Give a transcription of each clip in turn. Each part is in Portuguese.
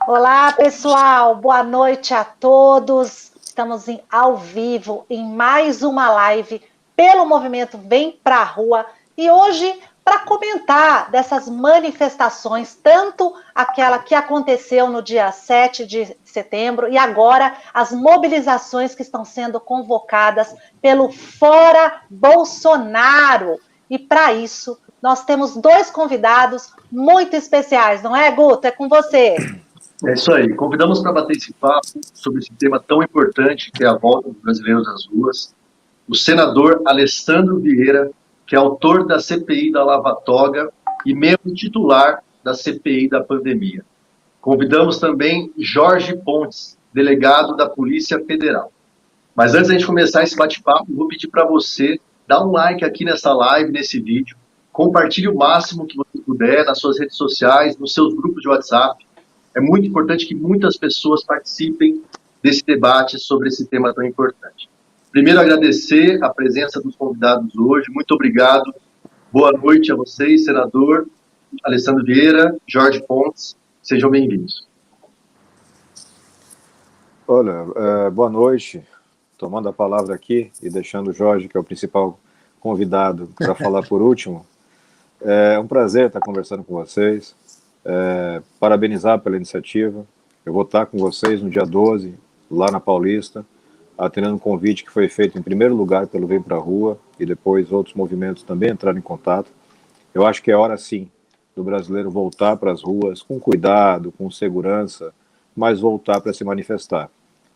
Olá, pessoal. Boa noite a todos. Estamos ao vivo em mais uma live pelo movimento Vem Pra Rua e hoje para comentar dessas manifestações, tanto aquela que aconteceu no dia 7 de setembro e agora as mobilizações que estão sendo convocadas pelo Fora Bolsonaro. E para isso, nós temos dois convidados muito especiais, não é, Guto? É com você. É isso aí. Convidamos para bater esse papo sobre esse tema tão importante que é a volta dos brasileiros às ruas, o senador Alessandro Vieira, que é autor da CPI da Lava Toga e membro titular da CPI da pandemia. Convidamos também Jorge Pontes, delegado da Polícia Federal. Mas antes da gente começar esse bate-papo, vou pedir para você dar um like aqui nessa live, nesse vídeo, compartilhe o máximo que você puder nas suas redes sociais, nos seus grupos de WhatsApp. É muito importante que muitas pessoas participem desse debate sobre esse tema tão importante. Primeiro, agradecer a presença dos convidados hoje. Muito obrigado. Boa noite a vocês, senador Alessandro Vieira, Jorge Pontes. Sejam bem-vindos. Olha, boa noite. Tomando a palavra aqui e deixando o Jorge, que é o principal convidado, para falar por último. É um prazer estar conversando com vocês. Parabenizar pela iniciativa. Eu vou estar com vocês no dia 12, lá na Paulista, atendendo um convite que foi feito em primeiro lugar pelo Vem Pra Rua e depois outros movimentos também entraram em contato. Eu acho que é hora sim do brasileiro voltar para as ruas com cuidado, com segurança, mas voltar para se manifestar.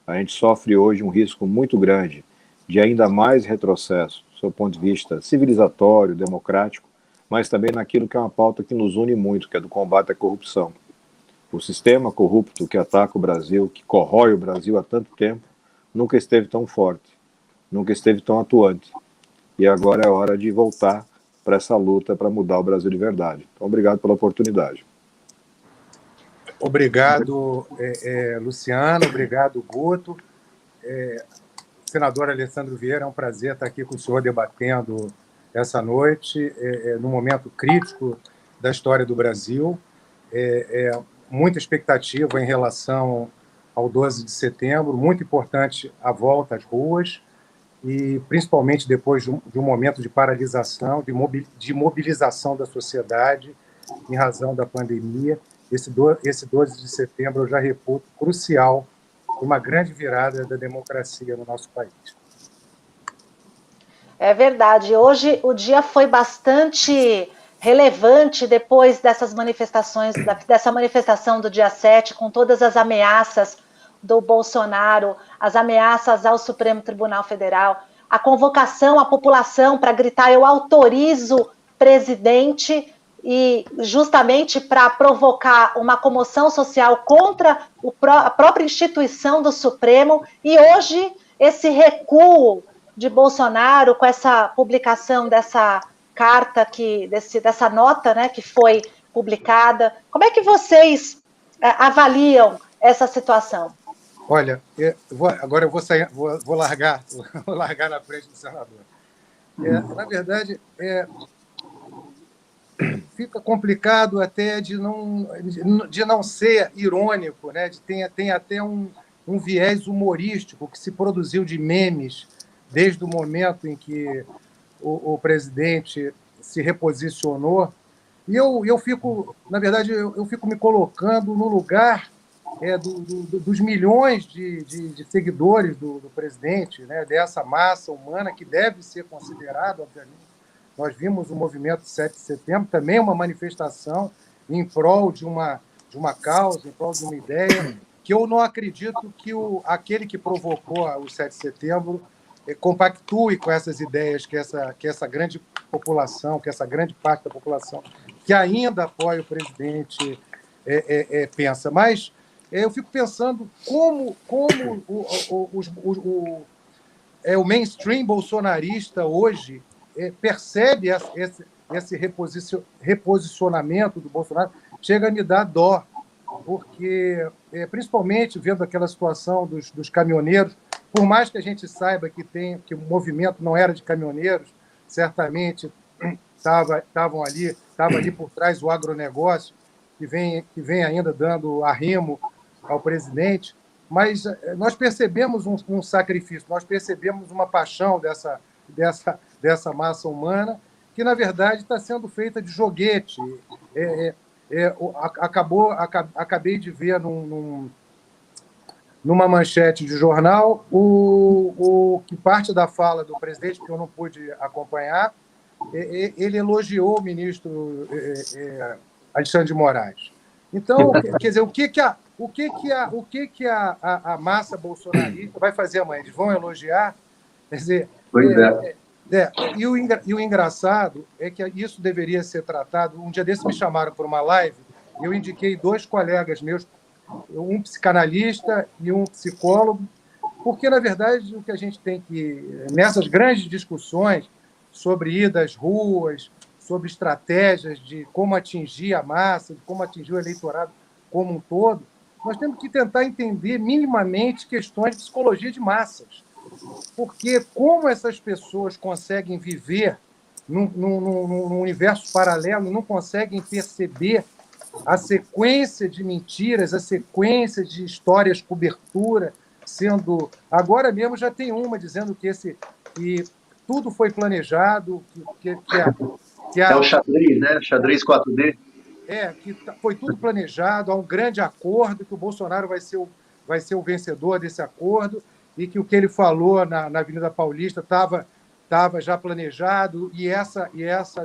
A gente sofre hoje um risco muito grande de ainda mais retrocesso, do seu ponto de vista civilizatório, democrático, mas também naquilo que é uma pauta que nos une muito, que é do combate à corrupção. O sistema corrupto que ataca o Brasil, que corrói o Brasil há tanto tempo, nunca esteve tão forte, nunca esteve tão atuante. E agora é hora de voltar para essa luta para mudar o Brasil de verdade. Então, obrigado pela oportunidade. Obrigado, Luciano, obrigado, Guto. Senador Alessandro Vieira, é um prazer estar aqui com o senhor debatendo essa noite, num momento crítico da história do Brasil. Muita expectativa em relação ao 12 de setembro, muito importante a volta às ruas, e principalmente depois de um momento de paralisação, de mobilização da sociedade em razão da pandemia. Esse 12 de setembro eu já reputo crucial para uma grande virada da democracia no nosso país. É verdade. Hoje o dia foi bastante relevante depois dessas manifestações, dessa manifestação do dia 7, com todas as ameaças do Bolsonaro, as ameaças ao Supremo Tribunal Federal, a convocação à população para gritar eu autorizo presidente, e justamente para provocar uma comoção social contra a própria instituição do Supremo, e hoje esse recuo de Bolsonaro com essa publicação dessa carta, dessa nota, né, que foi publicada. Como é que vocês avaliam essa situação? Olha, agora eu vou largar na frente do senador. Na verdade, fica complicado até de não ser irônico, né? Tem até um viés humorístico que se produziu de memes desde o momento em que o presidente se reposicionou. E eu fico, na verdade, eu fico me colocando no lugar dos milhões de seguidores do presidente, né? Dessa massa humana que deve ser considerada, obviamente. Nós vimos o movimento 7 de setembro, também uma manifestação em prol de uma causa, em prol de uma ideia, que eu não acredito que aquele que provocou o 7 de setembro compactue com essas ideias que essa grande população, que essa grande parte da população que ainda apoia o presidente pensa. Mas eu fico pensando como o mainstream bolsonarista hoje percebe esse reposicionamento do Bolsonaro, chega a me dar dó, porque, principalmente vendo aquela situação dos caminhoneiros, por mais que a gente saiba que o movimento não era de caminhoneiros, certamente estava ali por trás o agronegócio, vem ainda dando arrimo ao presidente, mas nós percebemos um sacrifício, nós percebemos uma paixão dessa massa humana que, na verdade, está sendo feita de joguete. Acabei de ver numa manchete de jornal que parte da fala do presidente, que eu não pude acompanhar, ele elogiou o ministro Alexandre de Moraes. Então, quer dizer, o que a massa bolsonarista vai fazer amanhã? Eles vão elogiar? Quer dizer, e o engraçado é que isso deveria ser tratado. Um dia desses me chamaram para uma live, e eu indiquei 2 colegas meus, um psicanalista e um psicólogo, porque, na verdade, o que a gente tem que, nessas grandes discussões sobre ir às ruas, sobre estratégias de como atingir a massa, de como atingir o eleitorado como um todo, nós temos que tentar entender minimamente questões de psicologia de massas. Porque como essas pessoas conseguem viver num universo paralelo e não conseguem perceber a sequência de mentiras, a sequência de histórias cobertura, sendo... Agora mesmo já tem uma dizendo que tudo foi planejado, é o xadrez, né? Xadrez 4D. Que foi tudo planejado, há um grande acordo, que o Bolsonaro vai ser o vencedor desse acordo, e que o que ele falou na Avenida Paulista estava já planejado, e essa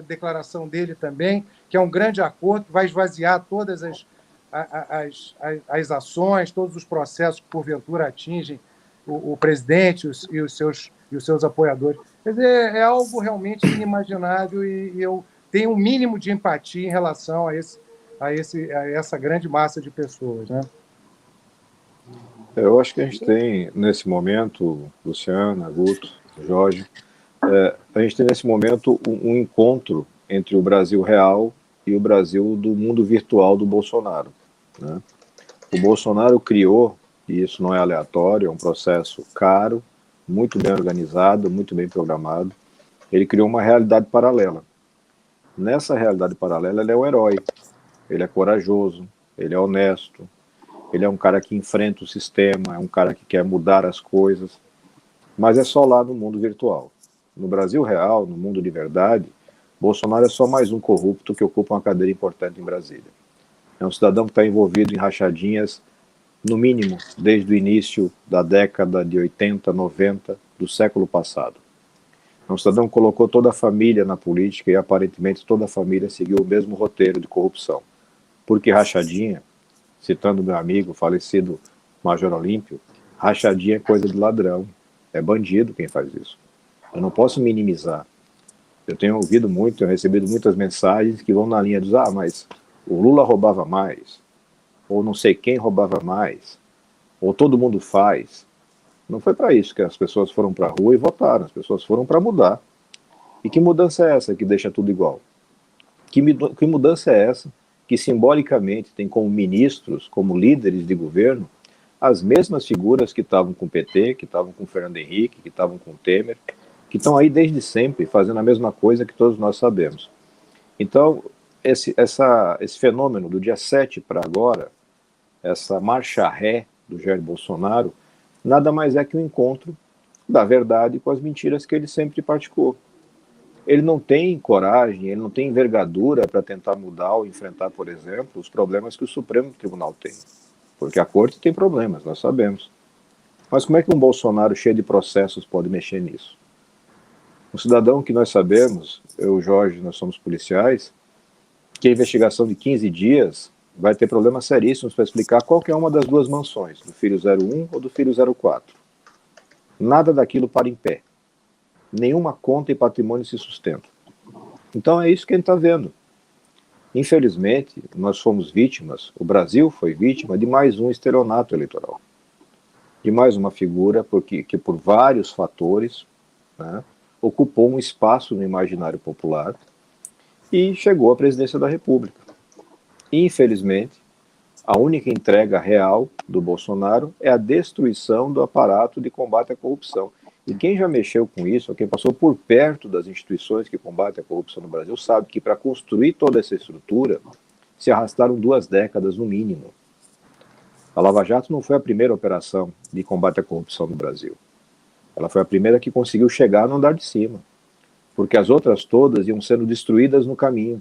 declaração dele também, que é um grande acordo, que vai esvaziar todas as ações, todos os processos que, porventura, atingem o presidente e os seus apoiadores. Quer dizer, é algo realmente inimaginável, e eu tenho um mínimo de empatia em relação a essa grande massa de pessoas, né? Eu acho que a gente tem, nesse momento, Luciana, Guto, Jorge, a gente tem, nesse momento, um encontro entre o Brasil real e o Brasil do mundo virtual do Bolsonaro, né? O Bolsonaro criou, e isso não é aleatório, é um processo caro, muito bem organizado, muito bem programado. Ele criou uma realidade paralela. Nessa realidade paralela, ele é um herói, ele é corajoso, ele é honesto, ele é um cara que enfrenta o sistema, é um cara que quer mudar as coisas, mas é só lá no mundo virtual. No Brasil real, no mundo de verdade, Bolsonaro é só mais um corrupto que ocupa uma cadeira importante em Brasília. É um cidadão que está envolvido em rachadinhas, no mínimo, desde o início da década de 80, 90, do século passado. É um cidadão que colocou toda a família na política e, aparentemente, toda a família seguiu o mesmo roteiro de corrupção. Porque rachadinha, citando meu amigo, falecido Major Olímpio, rachadinha é coisa de ladrão, é bandido quem faz isso. Eu não posso minimizar. Eu tenho ouvido muito, tenho recebido muitas mensagens que vão na linha dos mas o Lula roubava mais, ou não sei quem roubava mais, ou todo mundo faz. Não foi para isso que as pessoas foram para a rua e votaram, as pessoas foram para mudar. E que mudança é essa que deixa tudo igual? Que mudança é essa que simbolicamente tem como ministros, como líderes de governo, as mesmas figuras que estavam com o PT, que estavam com o Fernando Henrique, que estavam com o Temer, que estão aí desde sempre fazendo a mesma coisa que todos nós sabemos. Então, esse fenômeno do dia 7 para agora, essa marcha ré do Jair Bolsonaro, nada mais é que um encontro da verdade com as mentiras que ele sempre praticou. Ele não tem coragem, ele não tem envergadura para tentar mudar ou enfrentar, por exemplo, os problemas que o Supremo Tribunal tem. Porque a Corte tem problemas, nós sabemos. Mas como é que um Bolsonaro cheio de processos pode mexer nisso? Um cidadão que nós sabemos, eu e o Jorge, nós somos policiais, que a investigação de 15 dias vai ter problemas seríssimos para explicar qual que é uma das duas mansões, do filho 01 ou do filho 04. Nada daquilo para em pé. Nenhuma conta e patrimônio se sustenta. Então é isso que a gente está vendo. Infelizmente, nós fomos vítimas, o Brasil foi vítima de mais um estelionato eleitoral. De mais uma figura que por vários fatores, né, ocupou um espaço no imaginário popular e chegou à presidência da República. Infelizmente, a única entrega real do Bolsonaro é a destruição do aparato de combate à corrupção. E quem já mexeu com isso, quem passou por perto das instituições que combatem a corrupção no Brasil, sabe que para construir toda essa estrutura se arrastaram 2 décadas no mínimo. A Lava Jato não foi a primeira operação de combate à corrupção no Brasil. Ela foi a primeira que conseguiu chegar no andar de cima, porque as outras todas iam sendo destruídas no caminho,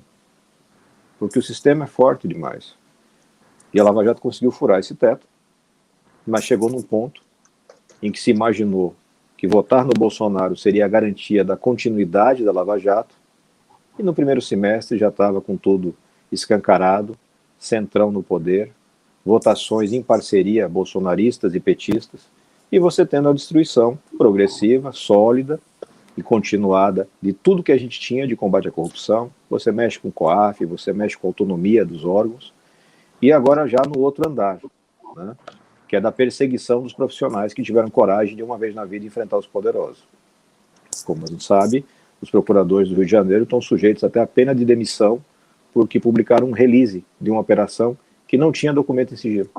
porque o sistema é forte demais. E a Lava Jato conseguiu furar esse teto, mas chegou num ponto em que se imaginou que votar no Bolsonaro seria a garantia da continuidade da Lava Jato, e no primeiro semestre já estava com tudo escancarado, centrão no poder, votações em parceria bolsonaristas e petistas, e você tendo a destruição progressiva, sólida e continuada de tudo que a gente tinha de combate à corrupção. Você mexe com o COAF, você mexe com a autonomia dos órgãos, e agora já no outro andar, né, que é da perseguição dos profissionais que tiveram coragem de uma vez na vida enfrentar os poderosos. Como a gente sabe, os procuradores do Rio de Janeiro estão sujeitos até a pena de demissão porque publicaram um release de uma operação que não tinha documento em sigilo.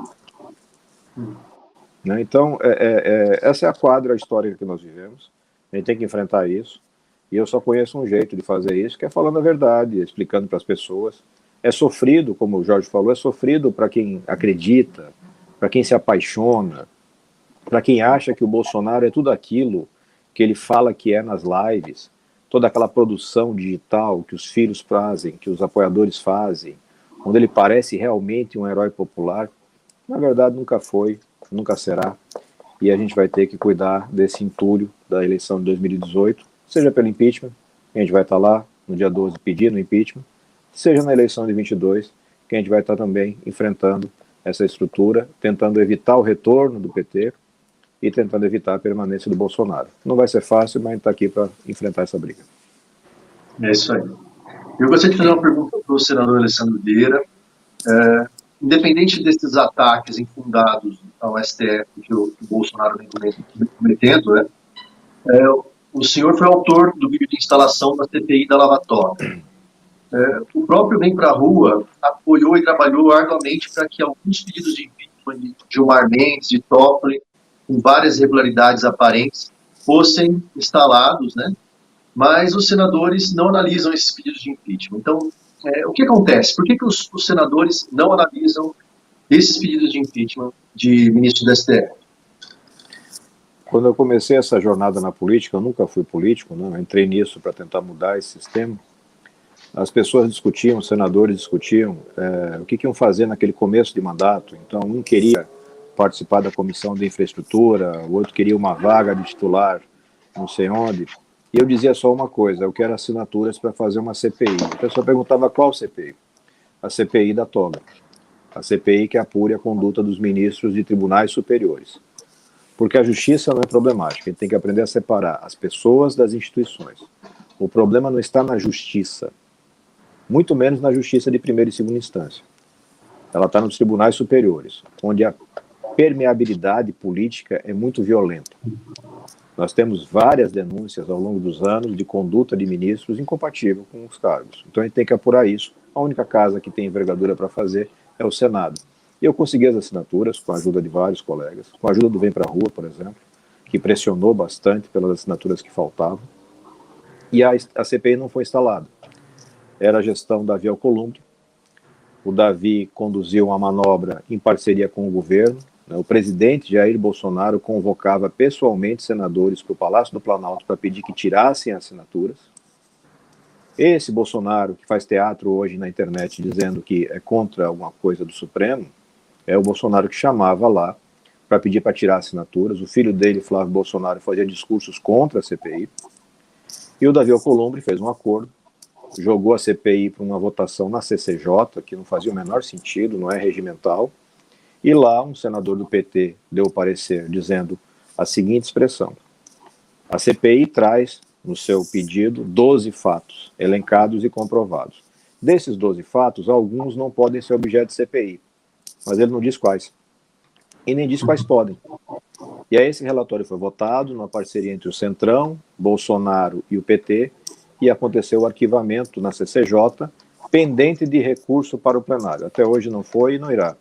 Né? Então, essa é a quadra histórica que nós vivemos. A gente tem que enfrentar isso. E eu só conheço um jeito de fazer isso, que é falando a verdade, explicando para as pessoas. É sofrido, como o Jorge falou, é sofrido para quem acredita, para quem se apaixona, para quem acha que o Bolsonaro é tudo aquilo que ele fala que é nas lives, toda aquela produção digital que os filhos fazem, que os apoiadores fazem, onde ele parece realmente um herói popular. Na verdade, nunca foi, nunca será. E a gente vai ter que cuidar desse entulho da eleição de 2018, seja pelo impeachment, que a gente vai estar lá no dia 12 pedindo impeachment, seja na eleição de 22, que a gente vai estar também enfrentando essa estrutura, tentando evitar o retorno do PT e tentando evitar a permanência do Bolsonaro. Não vai ser fácil, mas a gente está aqui para enfrentar essa briga. É isso aí. Eu gostaria de fazer uma pergunta para o senador Alessandro Vieira. Independente desses ataques infundados ao STF que o Bolsonaro vem cometendo, né, o senhor foi autor do vídeo de instalação da CPI da Lava Toga. O próprio Vem Pra Rua apoiou e trabalhou arduamente para que alguns pedidos de impeachment de Gilmar Mendes, de Toffoli, com várias irregularidades aparentes, fossem instalados, né? Mas os senadores não analisam esses pedidos de impeachment. Então, o que acontece? Por que os senadores não analisam esses pedidos de impeachment de ministros do STF? Quando eu comecei essa jornada na política, eu nunca fui político, né? Eu entrei nisso para tentar mudar esse sistema. As pessoas discutiam, os senadores discutiam o que iam fazer naquele começo de mandato. Então, um queria participar da comissão de infraestrutura, o outro queria uma vaga de titular, não sei onde. E eu dizia só uma coisa: eu quero assinaturas para fazer uma CPI. A pessoa perguntava qual CPI? A CPI da toga. A CPI que apure a conduta dos ministros de tribunais superiores. Porque a justiça não é problemática, a gente tem que aprender a separar as pessoas das instituições. O problema não está na justiça, muito menos na justiça de primeira e segunda instância. Ela está nos tribunais superiores, onde a permeabilidade política é muito violenta. Nós temos várias denúncias ao longo dos anos de conduta de ministros incompatível com os cargos. Então a gente tem que apurar isso. A única casa que tem envergadura para fazer é o Senado. E eu consegui as assinaturas com a ajuda de vários colegas, com a ajuda do Vem Pra Rua, por exemplo, que pressionou bastante pelas assinaturas que faltavam. E a CPI não foi instalada. Era a gestão Davi Alcolumbre. O Davi conduziu uma manobra em parceria com o governo. O presidente Jair Bolsonaro convocava pessoalmente senadores para o Palácio do Planalto para pedir que tirassem assinaturas. Esse Bolsonaro, que faz teatro hoje na internet dizendo que é contra alguma coisa do Supremo, é o Bolsonaro que chamava lá para pedir para tirar assinaturas. O filho dele, Flávio Bolsonaro, fazia discursos contra a CPI. E o Davi Alcolumbre fez um acordo, jogou a CPI para uma votação na CCJ, que não fazia o menor sentido, não é regimental. E lá um senador do PT deu o parecer dizendo a seguinte expressão: a CPI traz no seu pedido 12 fatos elencados e comprovados. Desses 12 fatos, alguns não podem ser objeto de CPI, mas ele não diz quais. E nem diz quais podem. E aí esse relatório foi votado numa parceria entre o Centrão, Bolsonaro e o PT, e aconteceu o arquivamento na CCJ, pendente de recurso para o plenário. Até hoje não foi e não irá.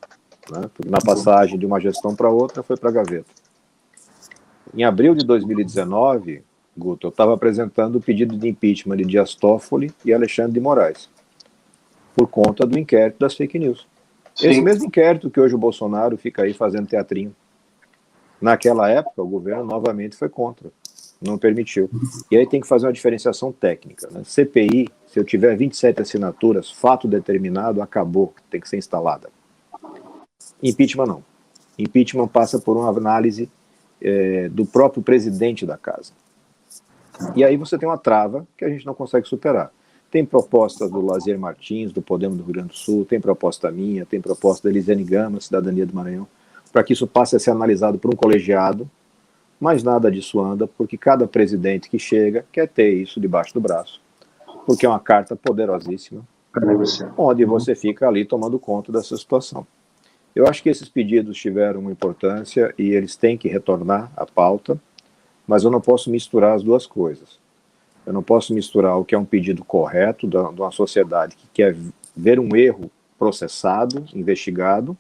Né? Porque na passagem de uma gestão para outra foi para a gaveta. Em abril de 2019, Guto, eu estava apresentando o pedido de impeachment de Dias Toffoli e Alexandre de Moraes. por conta do inquérito das fake news. Sim. Esse mesmo inquérito que hoje o Bolsonaro fica aí fazendo teatrinho. Naquela época, o governo novamente foi contra, não permitiu. E aí tem que fazer uma diferenciação técnica, né? CPI, se eu tiver 27 assinaturas, fato determinado, acabou, tem que ser instalada. Impeachment não. Impeachment passa por uma análise do próprio presidente da casa. E aí você tem uma trava que a gente não consegue superar. Tem proposta do Lazier Martins, do Podemos do Rio Grande do Sul, tem proposta minha, tem proposta da Elisiane Gama, Cidadania do Maranhão, para que isso passe a ser analisado por um colegiado, mas nada disso anda, porque cada presidente que chega quer ter isso debaixo do braço, porque é uma carta poderosíssima, onde você fica ali tomando conta dessa situação. Eu acho que esses pedidos tiveram uma importância e eles têm que retornar à pauta, mas eu não posso misturar as duas coisas. Eu não posso misturar o que é um pedido correto de uma sociedade que quer ver um erro processado, investigado,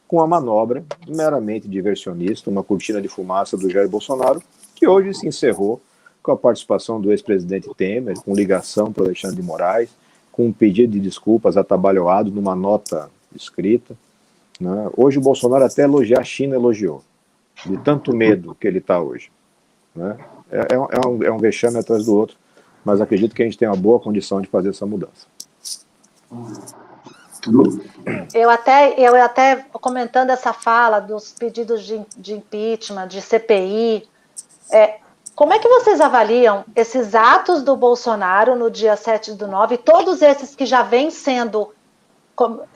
com a manobra meramente diversionista, uma cortina de fumaça do Jair Bolsonaro, que hoje se encerrou com a participação do ex-presidente Temer, com ligação para o Alexandre de Moraes, com um pedido de desculpas atabalhoado numa nota escrita, né? Hoje o Bolsonaro até elogiar a China elogiou, de tanto medo que ele está hoje, né? É um vexame atrás do outro, mas acredito que a gente tem uma boa condição de fazer essa mudança. Eu até comentando essa fala dos pedidos de impeachment, de CPI, como é que vocês avaliam esses atos do Bolsonaro no dia 7/9, todos esses que já vêm sendo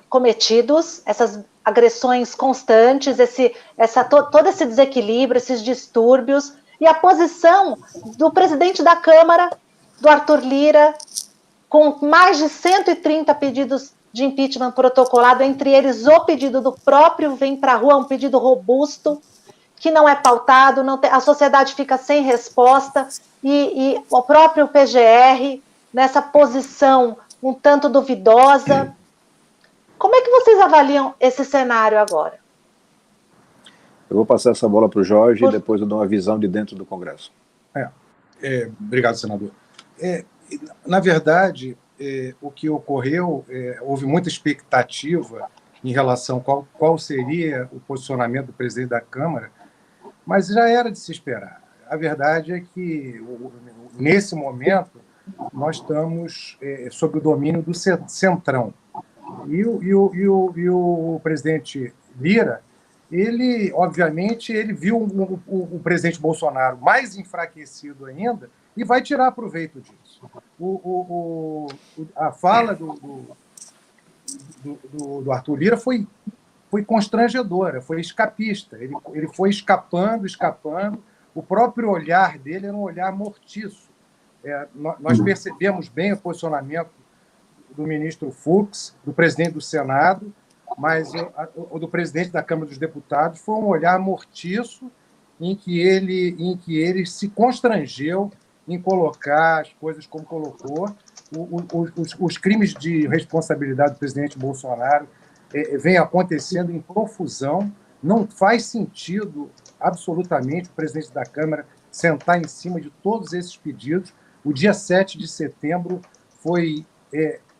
cometidos, essas agressões constantes, todo esse desequilíbrio, esses distúrbios, e a posição do presidente da Câmara, do Arthur Lira, com mais de 130 pedidos de impeachment protocolado, entre eles o pedido do próprio Vem Pra Rua, um pedido robusto, que não é pautado, a sociedade fica sem resposta, e o próprio PGR, nessa posição um tanto duvidosa. Como é que vocês avaliam esse cenário agora? Eu vou passar essa bola para o Jorge e depois eu dou uma visão de dentro do Congresso. Obrigado, senador. Na verdade, o que ocorreu, houve muita expectativa em relação a qual seria o posicionamento do presidente da Câmara, mas já era de se esperar. A verdade é que, nesse momento, nós estamos sob o domínio do Centrão. E o presidente Lira, ele, obviamente, ele viu o presidente Bolsonaro mais enfraquecido ainda e vai tirar proveito disso. A fala do Arthur Lira foi constrangedora, foi escapista. Ele foi escapando. O próprio olhar dele era um olhar mortiço. Nós percebemos bem o posicionamento do ministro Fux, do presidente do Senado, mas o do presidente da Câmara dos Deputados foi um olhar mortiço em que ele se constrangeu em colocar as coisas como colocou. Os crimes de responsabilidade do presidente Bolsonaro vêm acontecendo em profusão. Não faz sentido, absolutamente, o presidente da Câmara sentar em cima de todos esses pedidos. O dia 7 de setembro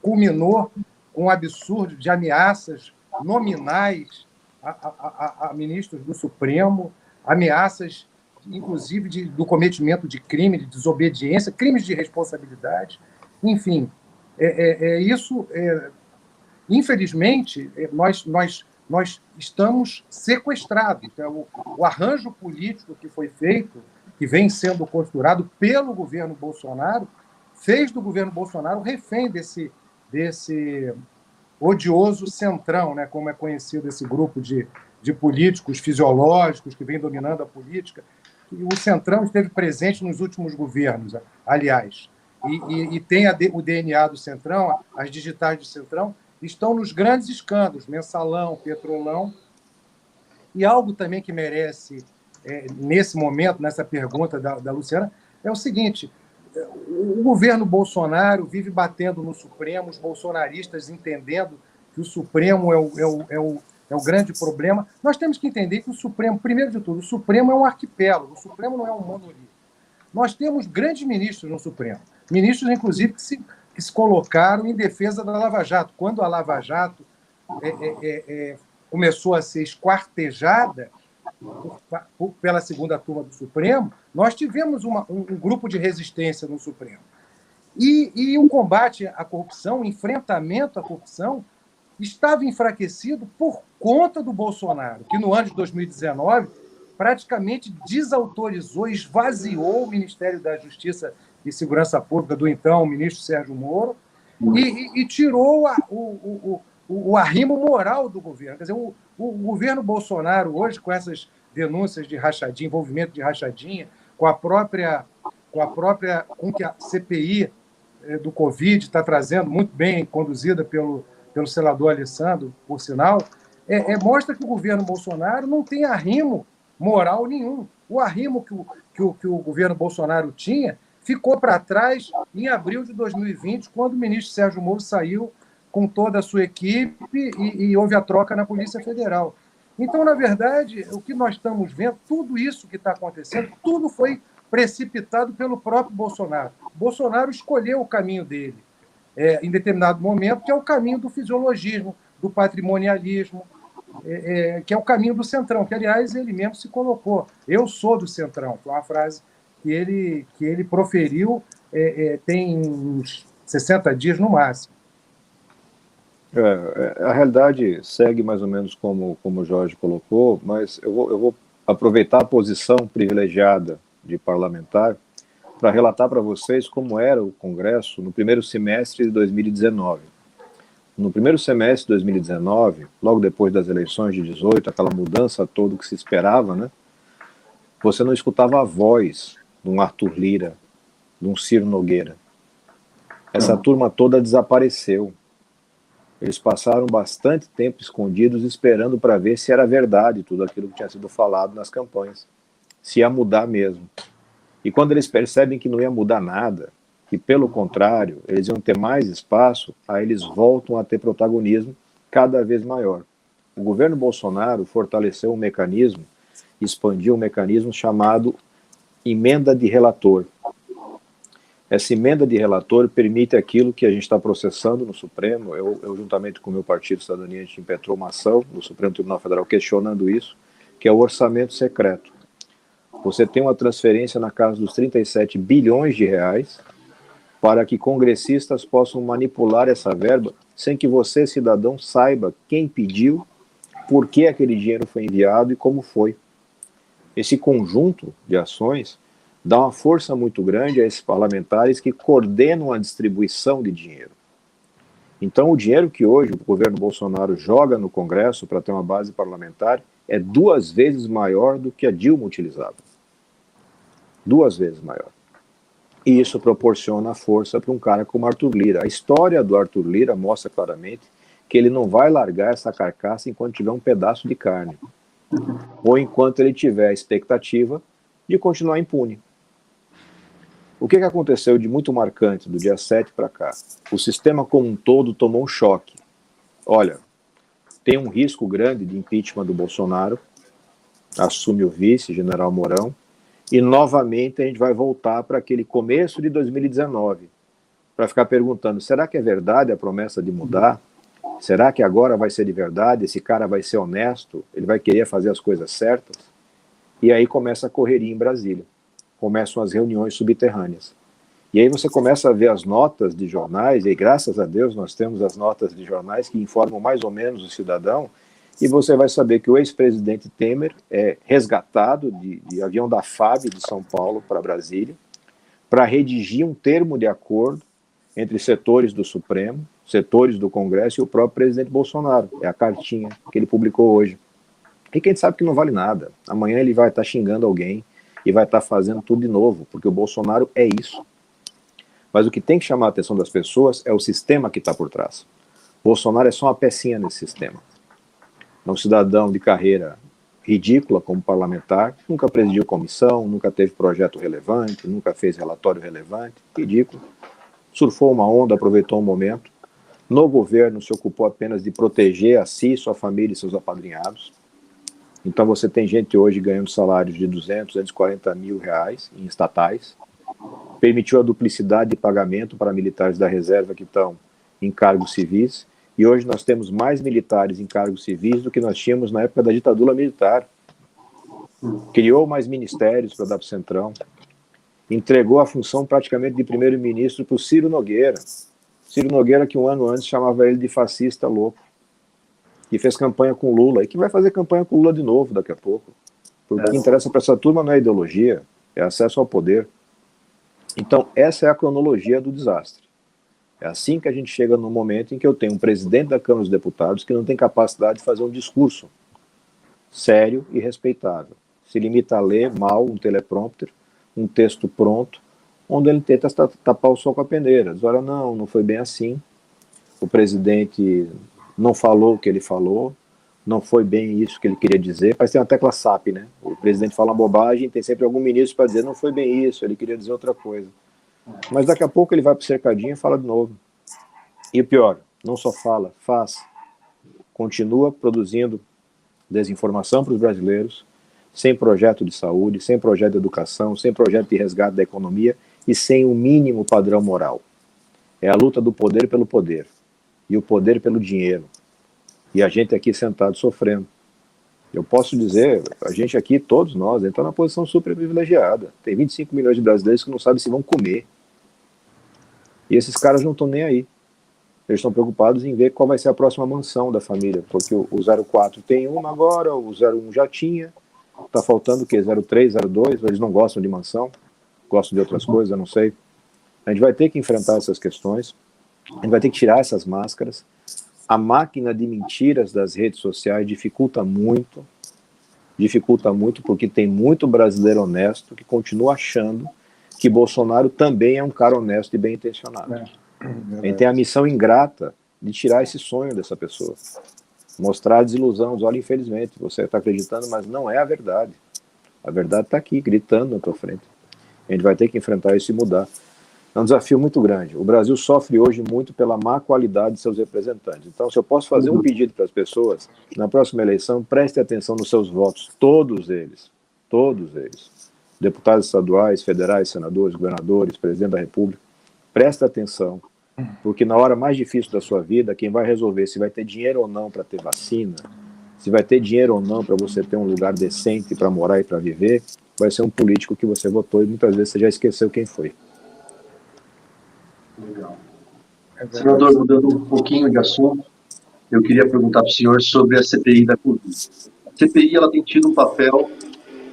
culminou com um absurdo de ameaças nominais a ministros do Supremo, ameaças, inclusive, do cometimento de crime, de desobediência, crimes de responsabilidade. Enfim, isso, infelizmente, nós estamos sequestrados. Então, o arranjo político que foi feito, que vem sendo costurado pelo governo Bolsonaro, fez do governo Bolsonaro refém desse odioso centrão, né, como é conhecido esse grupo de políticos fisiológicos que vem dominando a política. E o centrão esteve presente nos últimos governos, aliás. E tem o DNA do centrão, as digitais do centrão, estão nos grandes escândalos, Mensalão, Petrolão. E algo também que merece, nesse momento, nessa pergunta da Luciana, é o seguinte: o governo Bolsonaro vive batendo no Supremo, os bolsonaristas entendendo que o Supremo é o grande problema. Nós temos que entender que o Supremo, primeiro de tudo, o Supremo é um arquipélago, o Supremo não é um monolito. Nós temos grandes ministros no Supremo, ministros, inclusive, se colocaram em defesa da Lava Jato. Quando a Lava Jato começou a ser esquartejada pela segunda turma do Supremo, nós tivemos um grupo de resistência no Supremo. E o combate à corrupção, o enfrentamento à corrupção, estava enfraquecido por conta do Bolsonaro, que no ano de 2019 praticamente desautorizou, esvaziou o Ministério da Justiça e Segurança Pública do então ministro Sérgio Moro e tirou o arrimo moral do governo. Quer dizer, o governo Bolsonaro hoje, com essas denúncias de rachadinha, envolvimento de rachadinha, com que a CPI do Covid está trazendo, muito bem conduzida pelo senador Alessandro, por sinal, mostra que o governo Bolsonaro não tem arrimo moral nenhum. O arrimo que o governo Bolsonaro tinha ficou para trás em abril de 2020, quando o ministro Sérgio Moro saiu com toda a sua equipe e houve a troca na Polícia Federal. Então, na verdade, o que nós estamos vendo, tudo isso que está acontecendo, tudo foi precipitado pelo próprio Bolsonaro. Bolsonaro escolheu o caminho dele, em determinado momento, que é o caminho do fisiologismo, do patrimonialismo, que é o caminho do Centrão, que, aliás, ele mesmo se colocou. Eu sou do Centrão, foi uma frase que ele proferiu tem uns 60 dias no máximo. A realidade segue mais ou menos como o Jorge colocou, mas eu vou aproveitar a posição privilegiada de parlamentar para relatar para vocês como era o Congresso no primeiro semestre de 2019. No primeiro semestre de 2019, logo depois das eleições de 18, aquela mudança toda que se esperava, né? Você não escutava a voz de um Arthur Lira, de um Ciro Nogueira. Essa turma toda desapareceu. Eles passaram bastante tempo escondidos esperando para ver se era verdade tudo aquilo que tinha sido falado nas campanhas, se ia mudar mesmo. E quando eles percebem que não ia mudar nada, que pelo contrário, eles iam ter mais espaço, aí eles voltam a ter protagonismo cada vez maior. O governo Bolsonaro fortaleceu um mecanismo, expandiu um mecanismo chamado emenda de relator. Essa emenda de relator permite aquilo que a gente está processando no Supremo. Eu juntamente com o meu partido Cidadania, a gente impetrou uma ação no Supremo Tribunal Federal questionando isso, que é o orçamento secreto. Você tem uma transferência na casa dos 37 bilhões de reais para que congressistas possam manipular essa verba sem que você, cidadão, saiba quem pediu, por que aquele dinheiro foi enviado e como foi. Esse conjunto de ações dá uma força muito grande a esses parlamentares que coordenam a distribuição de dinheiro. Então, o dinheiro que hoje o governo Bolsonaro joga no Congresso para ter uma base parlamentar é 2 vezes maior do que a Dilma utilizava. 2 vezes maior. E isso proporciona força para um cara como Arthur Lira. A história do Arthur Lira mostra claramente que ele não vai largar essa carcaça enquanto tiver um pedaço de carne. Ou enquanto ele tiver a expectativa de continuar impune. O que aconteceu de muito marcante do dia 7 para cá? O sistema como um todo tomou um choque. Olha, tem um risco grande de impeachment do Bolsonaro, assume o vice, general Mourão, e novamente a gente vai voltar para aquele começo de 2019, para ficar perguntando, será que é verdade a promessa de mudar? Será que agora vai ser de verdade? Esse cara vai ser honesto? Ele vai querer fazer as coisas certas? E aí começa a correria em Brasília. Começam as reuniões subterrâneas. E aí você começa a ver as notas de jornais, e graças a Deus nós temos as notas de jornais que informam mais ou menos o cidadão, e você vai saber que o ex-presidente Temer é resgatado de avião da FAB de São Paulo para Brasília, para redigir um termo de acordo entre setores do Supremo, setores do Congresso e o próprio presidente Bolsonaro. É a cartinha que ele publicou hoje. E quem sabe que não vale nada. Amanhã ele vai estar xingando alguém, e vai estar fazendo tudo de novo, porque o Bolsonaro é isso. Mas o que tem que chamar a atenção das pessoas é o sistema que está por trás. O Bolsonaro é só uma pecinha nesse sistema. É um cidadão de carreira ridícula como parlamentar, nunca presidiu comissão, nunca teve projeto relevante, nunca fez relatório relevante, ridículo. Surfou uma onda, aproveitou um momento. No governo se ocupou apenas de proteger a si, sua família e seus apadrinhados. Então você tem gente hoje ganhando salários de 200, 240 mil reais em estatais. permitiu a duplicidade de pagamento para militares da reserva que estão em cargos civis, e hoje nós temos mais militares em cargos civis do que nós tínhamos na época da ditadura militar. Criou mais ministérios para dar para o Centrão, entregou a função praticamente de primeiro-ministro para o Ciro Nogueira. Ciro Nogueira, que um ano antes chamava ele de fascista louco, que fez campanha com Lula, e que vai fazer campanha com Lula de novo daqui a pouco. Porque o que interessa para essa turma não é ideologia, é acesso ao poder. Então, essa é a cronologia do desastre. É assim que a gente chega no momento em que eu tenho um presidente da Câmara dos Deputados que não tem capacidade de fazer um discurso sério e respeitável. Se limita a ler mal um teleprompter, um texto pronto, onde ele tenta tapar o sol com a peneira. Diz, olha, não foi bem assim. O presidente não falou o que ele falou, não foi bem isso que ele queria dizer. Parece que tem uma tecla SAP, né? O presidente fala uma bobagem, tem sempre algum ministro para dizer, não foi bem isso, ele queria dizer outra coisa. Mas daqui a pouco ele vai para o cercadinho e fala de novo. E o pior, não só fala, faz. Continua produzindo desinformação para os brasileiros, sem projeto de saúde, sem projeto de educação, sem projeto de resgate da economia e sem o mínimo padrão moral. É a luta do poder pelo poder e o poder pelo dinheiro. E a gente aqui sentado sofrendo. Eu posso dizer, a gente aqui, todos nós, entramos numa posição super privilegiada. Tem 25 milhões de brasileiros que não sabem se vão comer. E esses caras não estão nem aí. Eles estão preocupados em ver qual vai ser a próxima mansão da família, porque o 04 tem uma agora, o 01 já tinha, está faltando o quê? 03, 02, eles não gostam de mansão, gostam de outras coisas, eu não sei. A gente vai ter que enfrentar essas questões, a gente vai ter que tirar essas máscaras. A máquina de mentiras das redes sociais dificulta muito porque tem muito brasileiro honesto que continua achando que Bolsonaro também é um cara honesto e bem intencionado. A gente tem a missão ingrata de tirar esse sonho dessa pessoa, mostrar a desilusão. Olha, infelizmente, você está acreditando, mas não é a verdade. A verdade está aqui, gritando na tua frente. A gente vai ter que enfrentar isso e mudar. É um desafio muito grande. O Brasil sofre hoje muito pela má qualidade de seus representantes. Então, se eu posso fazer um pedido para as pessoas, na próxima eleição, preste atenção nos seus votos, todos eles, deputados estaduais, federais, senadores, governadores, presidente da República, presta atenção, porque na hora mais difícil da sua vida, quem vai resolver se vai ter dinheiro ou não para ter vacina, se vai ter dinheiro ou não para você ter um lugar decente para morar e para viver, vai ser um político que você votou e muitas vezes você já esqueceu quem foi. Legal. Senador, mudando um pouquinho de assunto, eu queria perguntar para o senhor sobre a CPI da Covid. A CPI ela tem tido um papel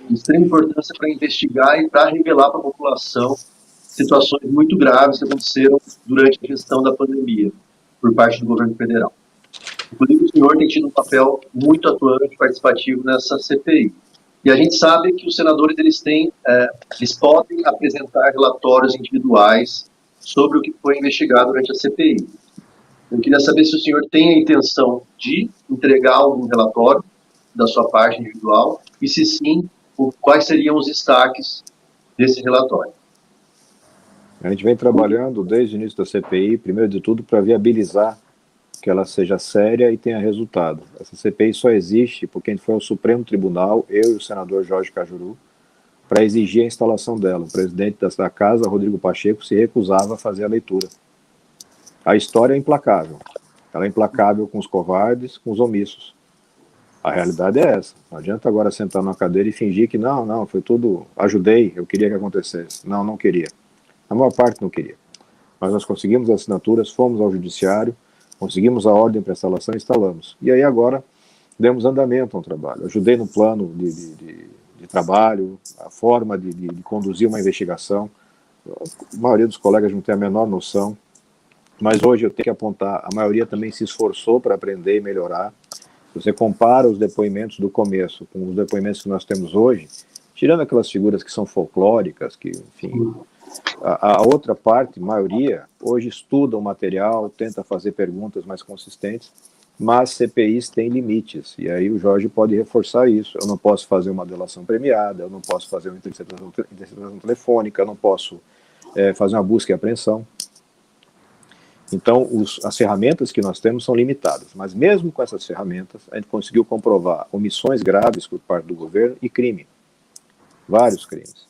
de extrema importância para investigar e para revelar para a população situações muito graves que aconteceram durante a gestão da pandemia por parte do governo federal. Inclusive, o senhor tem tido um papel muito atuante, participativo nessa CPI. E a gente sabe que os senadores eles podem apresentar relatórios individuais sobre o que foi investigado durante a CPI. Eu queria saber se o senhor tem a intenção de entregar algum relatório da sua parte individual e, se sim, quais seriam os destaques desse relatório. A gente vem trabalhando desde o início da CPI, primeiro de tudo, para viabilizar que ela seja séria e tenha resultado. Essa CPI só existe porque a gente foi ao Supremo Tribunal, eu e o senador Jorge Cajuru, para exigir a instalação dela. O presidente da casa, Rodrigo Pacheco, se recusava a fazer a leitura. A história é implacável. Ela é implacável com os covardes, com os omissos. A realidade é essa. Não adianta agora sentar na cadeira e fingir que não, foi tudo, ajudei, eu queria que acontecesse. Não queria. A maior parte não queria. Mas nós conseguimos as assinaturas, fomos ao judiciário, conseguimos a ordem para instalação e instalamos. E aí agora demos andamento ao trabalho. Ajudei no plano de trabalho, a forma de conduzir uma investigação. A maioria dos colegas não tem a menor noção, mas hoje eu tenho que apontar, a maioria também se esforçou para aprender e melhorar. Você compara os depoimentos do começo com os depoimentos que nós temos hoje, tirando aquelas figuras que são folclóricas, que, enfim, a outra parte, maioria, hoje estuda o material, tenta fazer perguntas mais consistentes, mas CPIs têm limites, e aí o Jorge pode reforçar isso. Eu não posso fazer uma delação premiada, eu não posso fazer uma interceptação telefônica, eu não posso fazer uma busca e apreensão. Então, as ferramentas que nós temos são limitadas, mas mesmo com essas ferramentas, a gente conseguiu comprovar omissões graves por parte do governo e crime, vários crimes.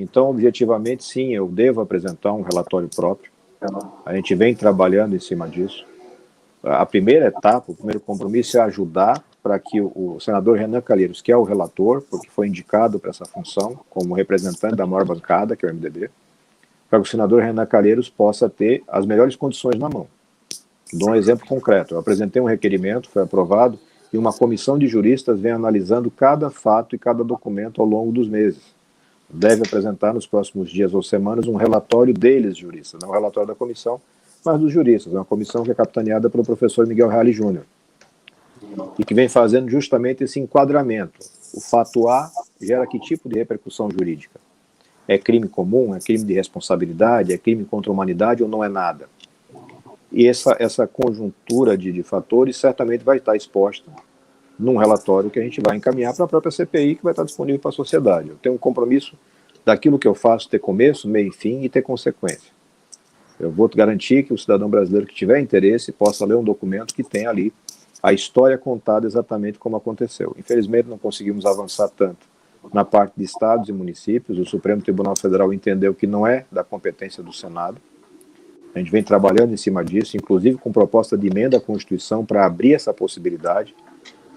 Então, objetivamente, sim, eu devo apresentar um relatório próprio. A gente vem trabalhando em cima disso. A primeira etapa, o primeiro compromisso é ajudar para que o senador Renan Calheiros, que é o relator, porque foi indicado para essa função como representante da maior bancada, que é o MDB, para que o senador Renan Calheiros possa ter as melhores condições na mão. Dou um exemplo concreto. Eu apresentei um requerimento, foi aprovado, e uma comissão de juristas vem analisando cada fato e cada documento ao longo dos meses. Deve apresentar nos próximos dias ou semanas um relatório deles, juristas, não um relatório da comissão, mas dos juristas. É uma comissão que é capitaneada pelo professor Miguel Reale Júnior, e que vem fazendo justamente esse enquadramento. O fato A gera que tipo de repercussão jurídica? É crime comum? É crime de responsabilidade? É crime contra a humanidade ou não é nada? E essa conjuntura de fatores certamente vai estar exposta num relatório que a gente vai encaminhar para a própria CPI, que vai estar disponível para a sociedade. Eu tenho um compromisso daquilo que eu faço ter começo, meio e fim e ter consequência. Eu vou garantir que o cidadão brasileiro que tiver interesse possa ler um documento que tem ali a história contada exatamente como aconteceu. Infelizmente, não conseguimos avançar tanto na parte de estados e municípios. O Supremo Tribunal Federal entendeu que não é da competência do Senado. A gente vem trabalhando em cima disso, inclusive com proposta de emenda à Constituição para abrir essa possibilidade,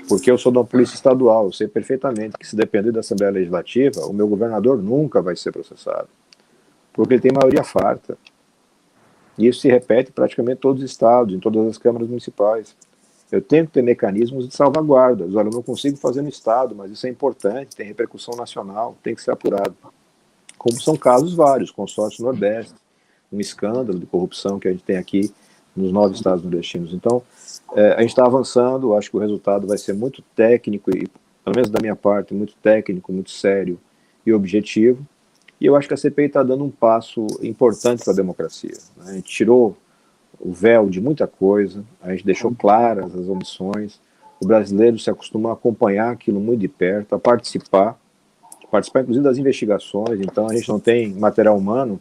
porque eu sou da polícia estadual, eu sei perfeitamente que se depender da Assembleia Legislativa, o meu governador nunca vai ser processado, porque ele tem maioria farta. E isso se repete praticamente em todos os estados, em todas as câmaras municipais. Eu tenho que ter mecanismos de salvaguardas. Olha, eu não consigo fazer no estado, mas isso é importante, tem repercussão nacional, tem que ser apurado. Como são casos vários, consórcio Nordeste, um escândalo de corrupção que a gente tem aqui nos 9 estados nordestinos. Então, a gente está avançando, acho que o resultado vai ser muito técnico, e, pelo menos da minha parte, muito técnico, muito sério e objetivo, e eu acho que a CPI está dando um passo importante para a democracia. Né? A gente tirou o véu de muita coisa, a gente deixou claras as omissões, o brasileiro se acostumou a acompanhar aquilo muito de perto, a participar inclusive das investigações. Então a gente não tem material humano,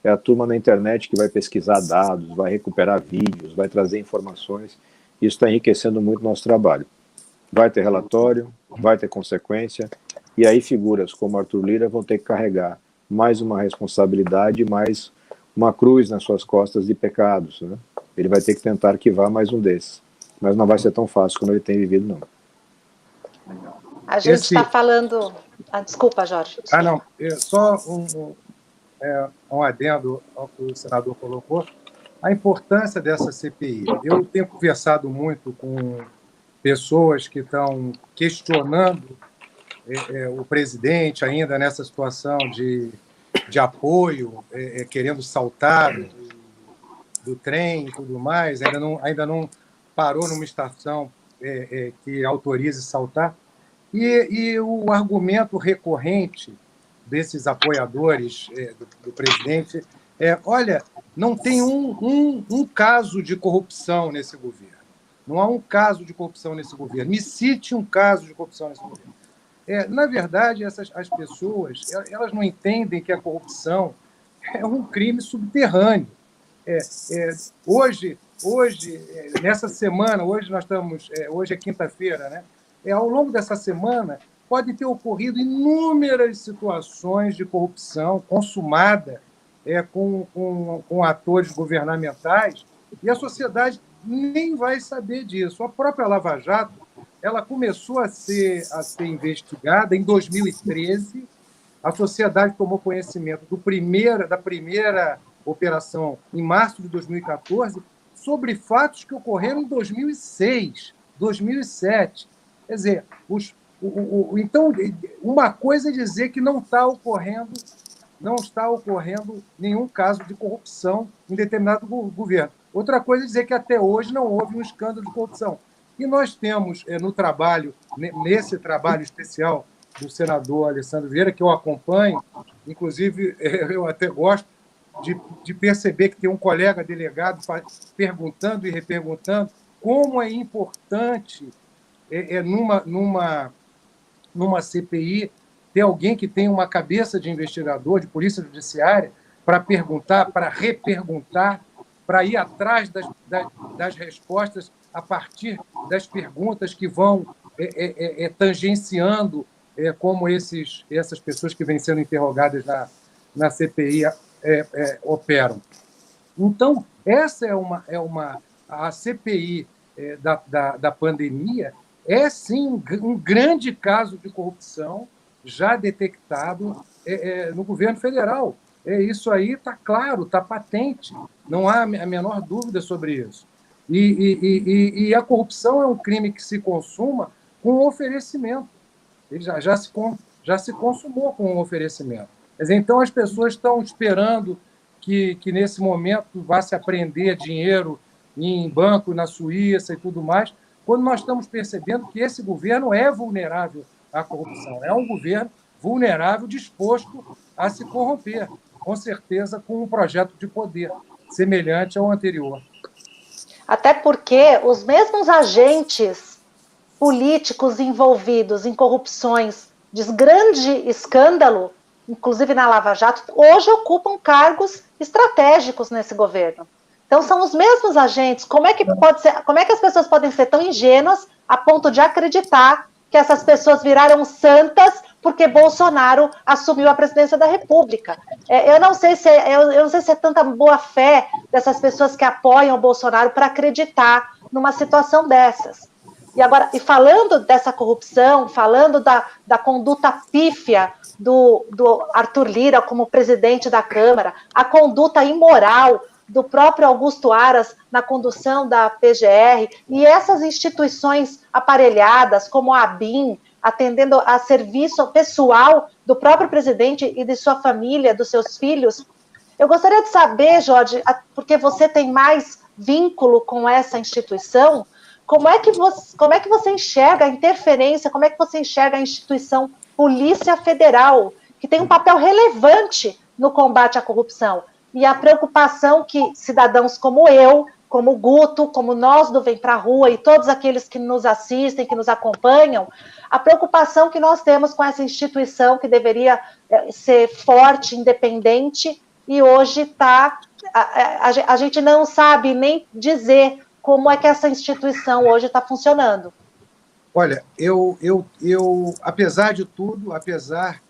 é a turma na internet que vai pesquisar dados, vai recuperar vídeos, vai trazer informações. Isso está enriquecendo muito o nosso trabalho. Vai ter relatório, vai ter consequência, e aí figuras como Arthur Lira vão ter que carregar mais uma responsabilidade, mais uma cruz nas suas costas de pecados. Né? Ele vai ter que tentar arquivar mais um desses. Mas não vai ser tão fácil como ele tem vivido, não. A gente está falando... desculpa, Jorge. Não. Só um adendo ao que o senador colocou. A importância dessa CPI. Eu tenho conversado muito com pessoas que estão questionando o presidente ainda nessa situação de apoio, querendo saltar do trem e tudo mais, ainda não parou numa estação que autorize saltar. E o argumento recorrente desses apoiadores do presidente olha, não tem um caso de corrupção nesse governo. Não há um caso de corrupção nesse governo. Me cite um caso de corrupção nesse governo. Na verdade, as pessoas elas não entendem que a corrupção é um crime subterrâneo. Hoje, nessa semana, hoje é quinta-feira, né? Ao longo dessa semana, podem ter ocorrido inúmeras situações de corrupção consumada com atores governamentais, e a sociedade nem vai saber disso. A própria Lava Jato ela começou a ser investigada em 2013. A sociedade tomou conhecimento da primeira operação em março de 2014, sobre fatos que ocorreram em 2006, 2007. Quer dizer, então, uma coisa é dizer que não está ocorrendo nenhum caso de corrupção em determinado governo. Outra coisa é dizer que até hoje não houve um escândalo de corrupção. E nós temos nesse trabalho especial do senador Alessandro Vieira, que eu acompanho, inclusive eu até gosto de perceber que tem um colega delegado perguntando e reperguntando como é importante numa CPI ter alguém que tem uma cabeça de investigador, de polícia judiciária, para perguntar, para reperguntar, para ir atrás das respostas a partir das perguntas que vão tangenciando como essas pessoas que vêm sendo interrogadas na CPI operam. Então, essa a CPI da pandemia é, sim, um grande caso de corrupção já detectado no governo federal. Isso aí está claro, está patente, não há a menor dúvida sobre isso. E a corrupção é um crime que se consuma com oferecimento. Ele já se consumou com o oferecimento. Quer dizer, então, as pessoas estão esperando que nesse momento vá se apreender dinheiro em banco na Suíça e tudo mais, quando nós estamos percebendo que esse governo é vulnerável à corrupção. É um governo vulnerável, disposto a se corromper, com certeza com um projeto de poder semelhante ao anterior. Até porque os mesmos agentes políticos envolvidos em corrupções de grande escândalo, inclusive na Lava Jato, hoje ocupam cargos estratégicos nesse governo. Então são os mesmos agentes. Como é que as pessoas podem ser tão ingênuas a ponto de acreditar que essas pessoas viraram santas porque Bolsonaro assumiu a presidência da República? Eu não sei se é tanta boa fé dessas pessoas que apoiam o Bolsonaro para acreditar numa situação dessas. E falando dessa corrupção, falando da conduta pífia do Arthur Lira como presidente da Câmara, a conduta imoral do próprio Augusto Aras na condução da PGR, e essas instituições aparelhadas, como a ABIN, atendendo a serviço pessoal do próprio presidente e de sua família, dos seus filhos. Eu gostaria de saber, Jorge, porque você tem mais vínculo com essa instituição, como é que você enxerga a interferência, como é que você enxerga a instituição Polícia Federal, que tem um papel relevante no combate à corrupção, e a preocupação que cidadãos como eu, como o Guto, como nós do Vem Pra Rua e todos aqueles que nos assistem, que nos acompanham, a preocupação que nós temos com essa instituição que deveria ser forte, independente, e hoje está... A gente não sabe nem dizer como é que essa instituição hoje está funcionando. Olha, eu apesar de tudo, apesar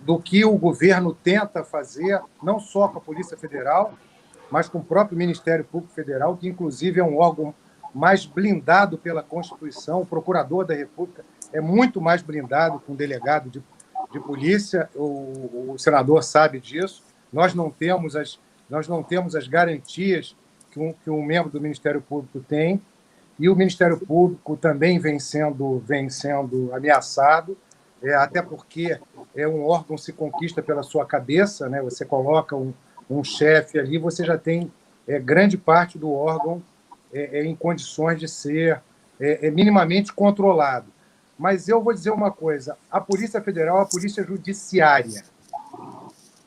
do que o governo tenta fazer, não só com a Polícia Federal, mas com o próprio Ministério Público Federal, que inclusive é um órgão mais blindado pela Constituição. O Procurador da República é muito mais blindado que um delegado de polícia, o senador sabe disso. Nós não temos as garantias que um membro do Ministério Público tem, e o Ministério Público também vem sendo ameaçado, até porque um órgão se conquista pela sua cabeça, né? Você coloca um chefe ali, você já tem grande parte do órgão em condições de ser minimamente controlado. Mas eu vou dizer uma coisa, a Polícia Federal é a polícia judiciária,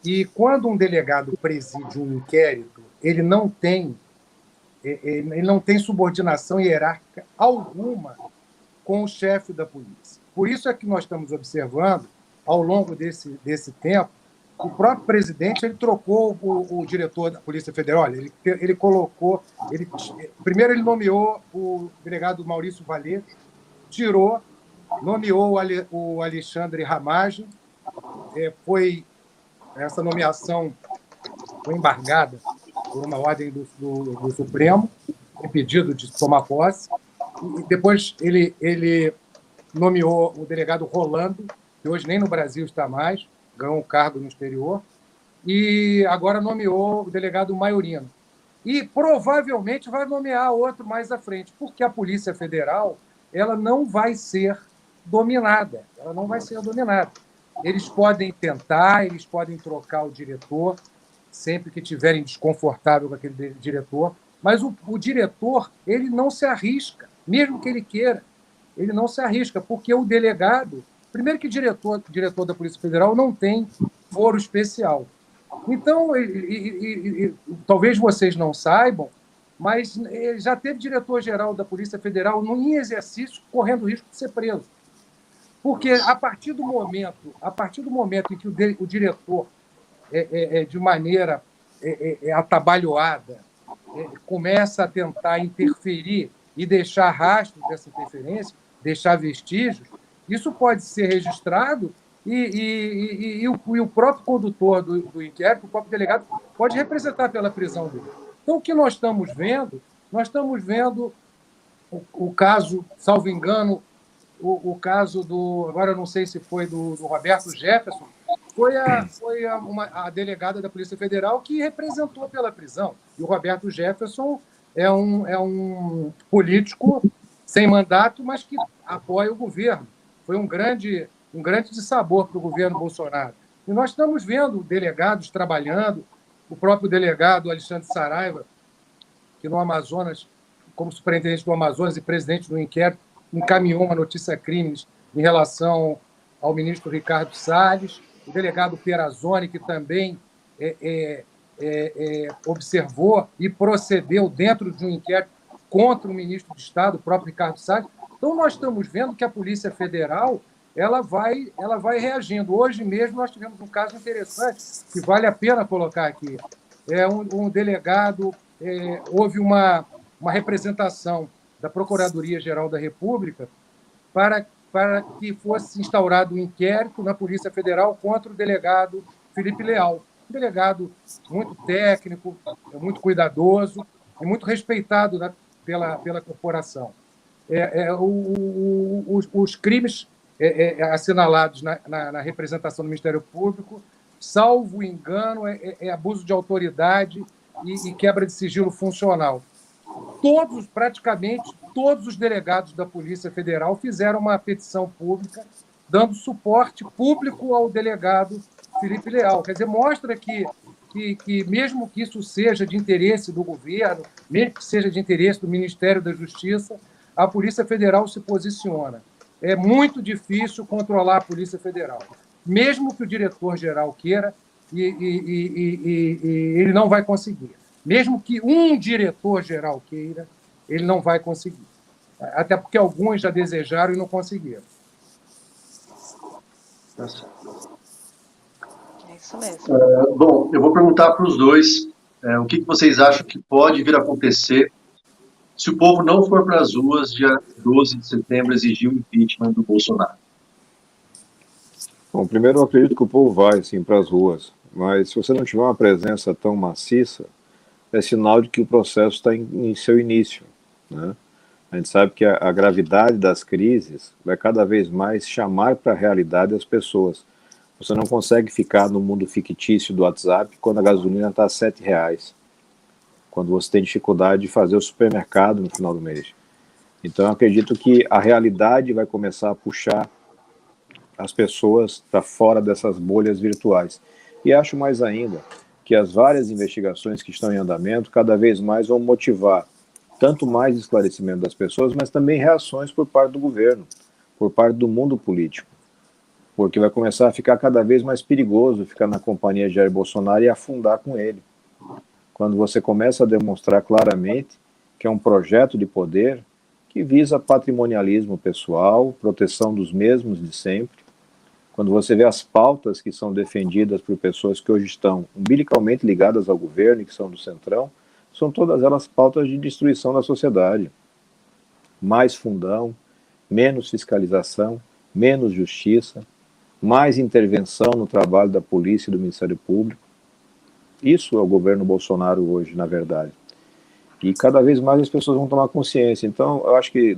e quando um delegado preside um inquérito, ele não tem subordinação hierárquica alguma com o chefe da polícia. Por isso é que nós estamos observando, ao longo desse tempo, o próprio presidente ele trocou o diretor da Polícia Federal. Olha, ele colocou... primeiro ele nomeou o delegado Maurício Valete, nomeou o Alexandre Ramagem, essa nomeação foi embargada por uma ordem do Supremo, impedido de tomar posse. E depois ele nomeou o delegado Rolando, que hoje nem no Brasil está mais, ganhou um cargo no exterior, e agora nomeou o delegado Maiorino. E provavelmente vai nomear outro mais à frente, porque a Polícia Federal ela não vai ser dominada. Eles podem tentar, eles podem trocar o diretor, sempre que estiverem desconfortável com aquele diretor, mas o diretor ele não se arrisca, mesmo que ele queira, ele não se arrisca, porque o delegado, primeiro que diretor da Polícia Federal não tem foro especial. Então, talvez vocês não saibam, mas já teve diretor-geral da Polícia Federal em exercício correndo risco de ser preso. Porque a partir do momento em que o diretor, de maneira atabalhoada, começa a tentar interferir e deixar rastros dessa interferência, deixar vestígios, isso pode ser registrado e o próprio condutor do inquérito, o próprio delegado, pode representar pela prisão dele. Então, o que nós estamos vendo o caso, salvo engano, o caso do, agora eu não sei se foi do Roberto Jefferson, foi a delegada da Polícia Federal que representou pela prisão. E o Roberto Jefferson é um político sem mandato, mas que apoia o governo. Foi um grande dissabor para o governo Bolsonaro. E nós estamos vendo delegados trabalhando, o próprio delegado Alexandre Saraiva, que no Amazonas, como superintendente do Amazonas e presidente do inquérito, encaminhou uma notícia-crimes em relação ao ministro Ricardo Salles, o delegado Perazzoni, que também observou e procedeu dentro de um inquérito contra o ministro de Estado, o próprio Ricardo Salles. Então, nós estamos vendo que a Polícia Federal ela vai reagindo. Hoje mesmo nós tivemos um caso interessante que vale a pena colocar aqui. Um delegado, houve uma representação da Procuradoria-Geral da República para que fosse instaurado um inquérito na Polícia Federal contra o delegado Felipe Leal. Um delegado muito técnico, muito cuidadoso e muito respeitado pela corporação. Os crimes assinalados na representação do Ministério Público, salvo engano, abuso de autoridade e quebra de sigilo funcional. Praticamente todos os delegados da Polícia Federal fizeram uma petição pública dando suporte público ao delegado Felipe Leal. Quer dizer, mostra que mesmo que isso seja de interesse do governo, mesmo que seja de interesse do Ministério da Justiça, a Polícia Federal se posiciona. É muito difícil controlar a Polícia Federal. Mesmo que o diretor-geral queira, ele não vai conseguir. Mesmo que um diretor-geral queira, ele não vai conseguir. Até porque alguns já desejaram e não conseguiram. É isso mesmo. Bom, eu vou perguntar para os dois o que vocês acham que pode vir a acontecer se o povo não for para as ruas dia 12 de setembro exigir o impeachment do Bolsonaro. Bom, primeiro eu acredito que o povo vai, sim, para as ruas. Mas se você não tiver uma presença tão maciça, é sinal de que o processo está em seu início, né? A gente sabe que a gravidade das crises vai cada vez mais chamar para a realidade as pessoas. Você não consegue ficar no mundo fictício do WhatsApp quando a gasolina está a R$7, quando você tem dificuldade de fazer o supermercado no final do mês. Então eu acredito que a realidade vai começar a puxar as pessoas para fora dessas bolhas virtuais. E acho mais ainda que as várias investigações que estão em andamento cada vez mais vão motivar tanto mais esclarecimento das pessoas, mas também reações por parte do governo, por parte do mundo político, porque vai começar a ficar cada vez mais perigoso ficar na companhia de Jair Bolsonaro e afundar com ele. Quando você começa a demonstrar claramente que é um projeto de poder que visa patrimonialismo pessoal, proteção dos mesmos de sempre, quando você vê as pautas que são defendidas por pessoas que hoje estão umbilicalmente ligadas ao governo e que são do Centrão, são todas elas pautas de destruição da sociedade. Mais fundão, menos fiscalização, menos justiça, mais intervenção no trabalho da polícia e do Ministério Público. Isso é o governo Bolsonaro hoje, na verdade. E cada vez mais as pessoas vão tomar consciência. Então, eu acho que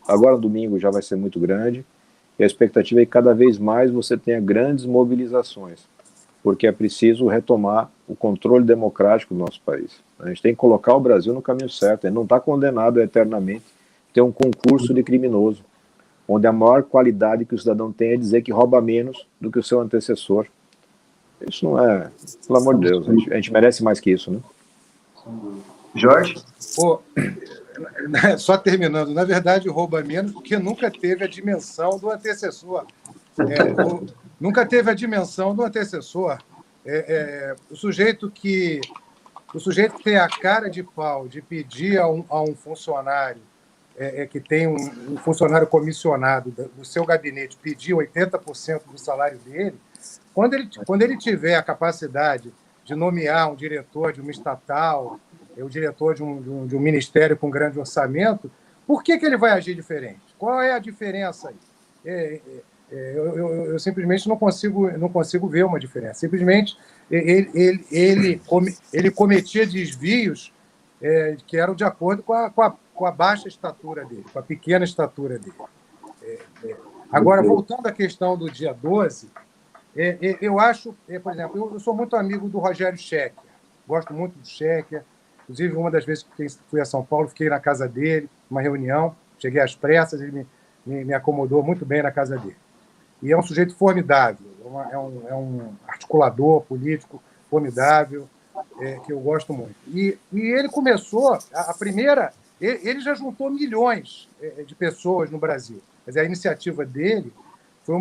agora domingo já vai ser muito grande, e a expectativa é que cada vez mais você tenha grandes mobilizações, porque é preciso retomar o controle democrático do nosso país. A gente tem que colocar o Brasil no caminho certo, ele não está condenado eternamente a ter um concurso de criminoso, onde a maior qualidade que o cidadão tem é dizer que rouba menos do que o seu antecessor. Isso não é, pelo amor de Deus, a gente merece mais que isso, né? Jorge? Só terminando, na verdade, rouba menos porque nunca teve a dimensão do antecessor. Nunca teve a dimensão do antecessor. O sujeito que tem a cara de pau de pedir a um funcionário que tem um funcionário comissionado do seu gabinete pedir 80% do salário dele, quando ele tiver a capacidade de nomear um diretor de uma estatal, o diretor de um ministério com grande orçamento, por que ele vai agir diferente? Qual é a diferença aí? Eu simplesmente não consigo ver uma diferença. Simplesmente ele cometia desvios que eram de acordo com a baixa estatura dele, com a pequena estatura dele. Agora, voltando à questão do dia 12, eu acho, por exemplo, eu sou muito amigo do Rogério Schecker, gosto muito do Schecker, inclusive uma das vezes que fui a São Paulo, fiquei na casa dele, uma reunião, cheguei às pressas, ele me acomodou muito bem na casa dele. E é um sujeito formidável, é um articulador político formidável, que eu gosto muito. E ele começou, ele já juntou milhões de pessoas no Brasil. Mas a iniciativa dele foi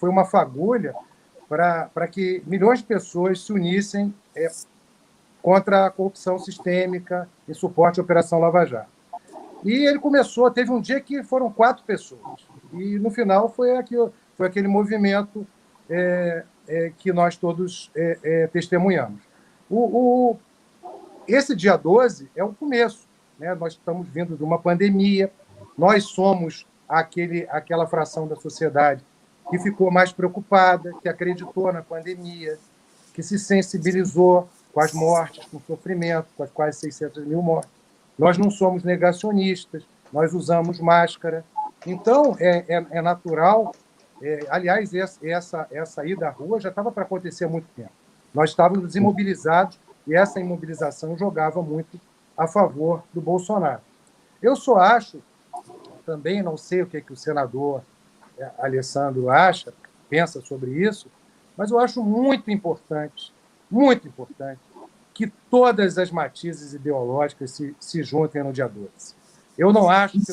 uma fagulha para que milhões de pessoas se unissem contra a corrupção sistêmica em suporte à Operação Lava Jato. E ele teve um dia que foram 4 pessoas. E, no final, foi aquele movimento que nós todos testemunhamos. Esse dia 12 é o começo, né? Nós estamos vindo de uma pandemia, nós somos aquela fração da sociedade que ficou mais preocupada, que acreditou na pandemia, que se sensibilizou com as mortes, com o sofrimento, com as quase 600 mil mortes. Nós não somos negacionistas, nós usamos máscara. Então, é natural. Aliás, essa ida à rua já estava para acontecer há muito tempo. Nós estávamos imobilizados e essa imobilização jogava muito a favor do Bolsonaro. Eu só acho, também não sei o que o senador Alessandro pensa sobre isso, mas eu acho muito importante que todas as matizes ideológicas se juntem no dia 12. Eu não acho que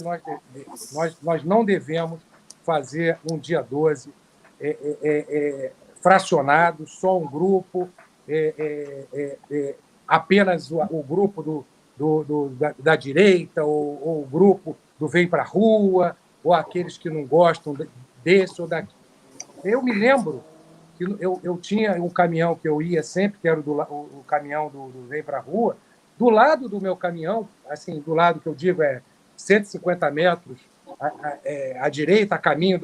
nós não devemos fazer um dia 12 fracionado, só um grupo, apenas o grupo da direita, ou o grupo do Vem Pra Rua, ou aqueles que não gostam desse ou daquele. Eu me lembro que eu tinha um caminhão que eu ia sempre, que era o caminhão do Vem Pra Rua. Do lado do meu caminhão, assim, do lado que eu digo 150 metros à direita, a caminho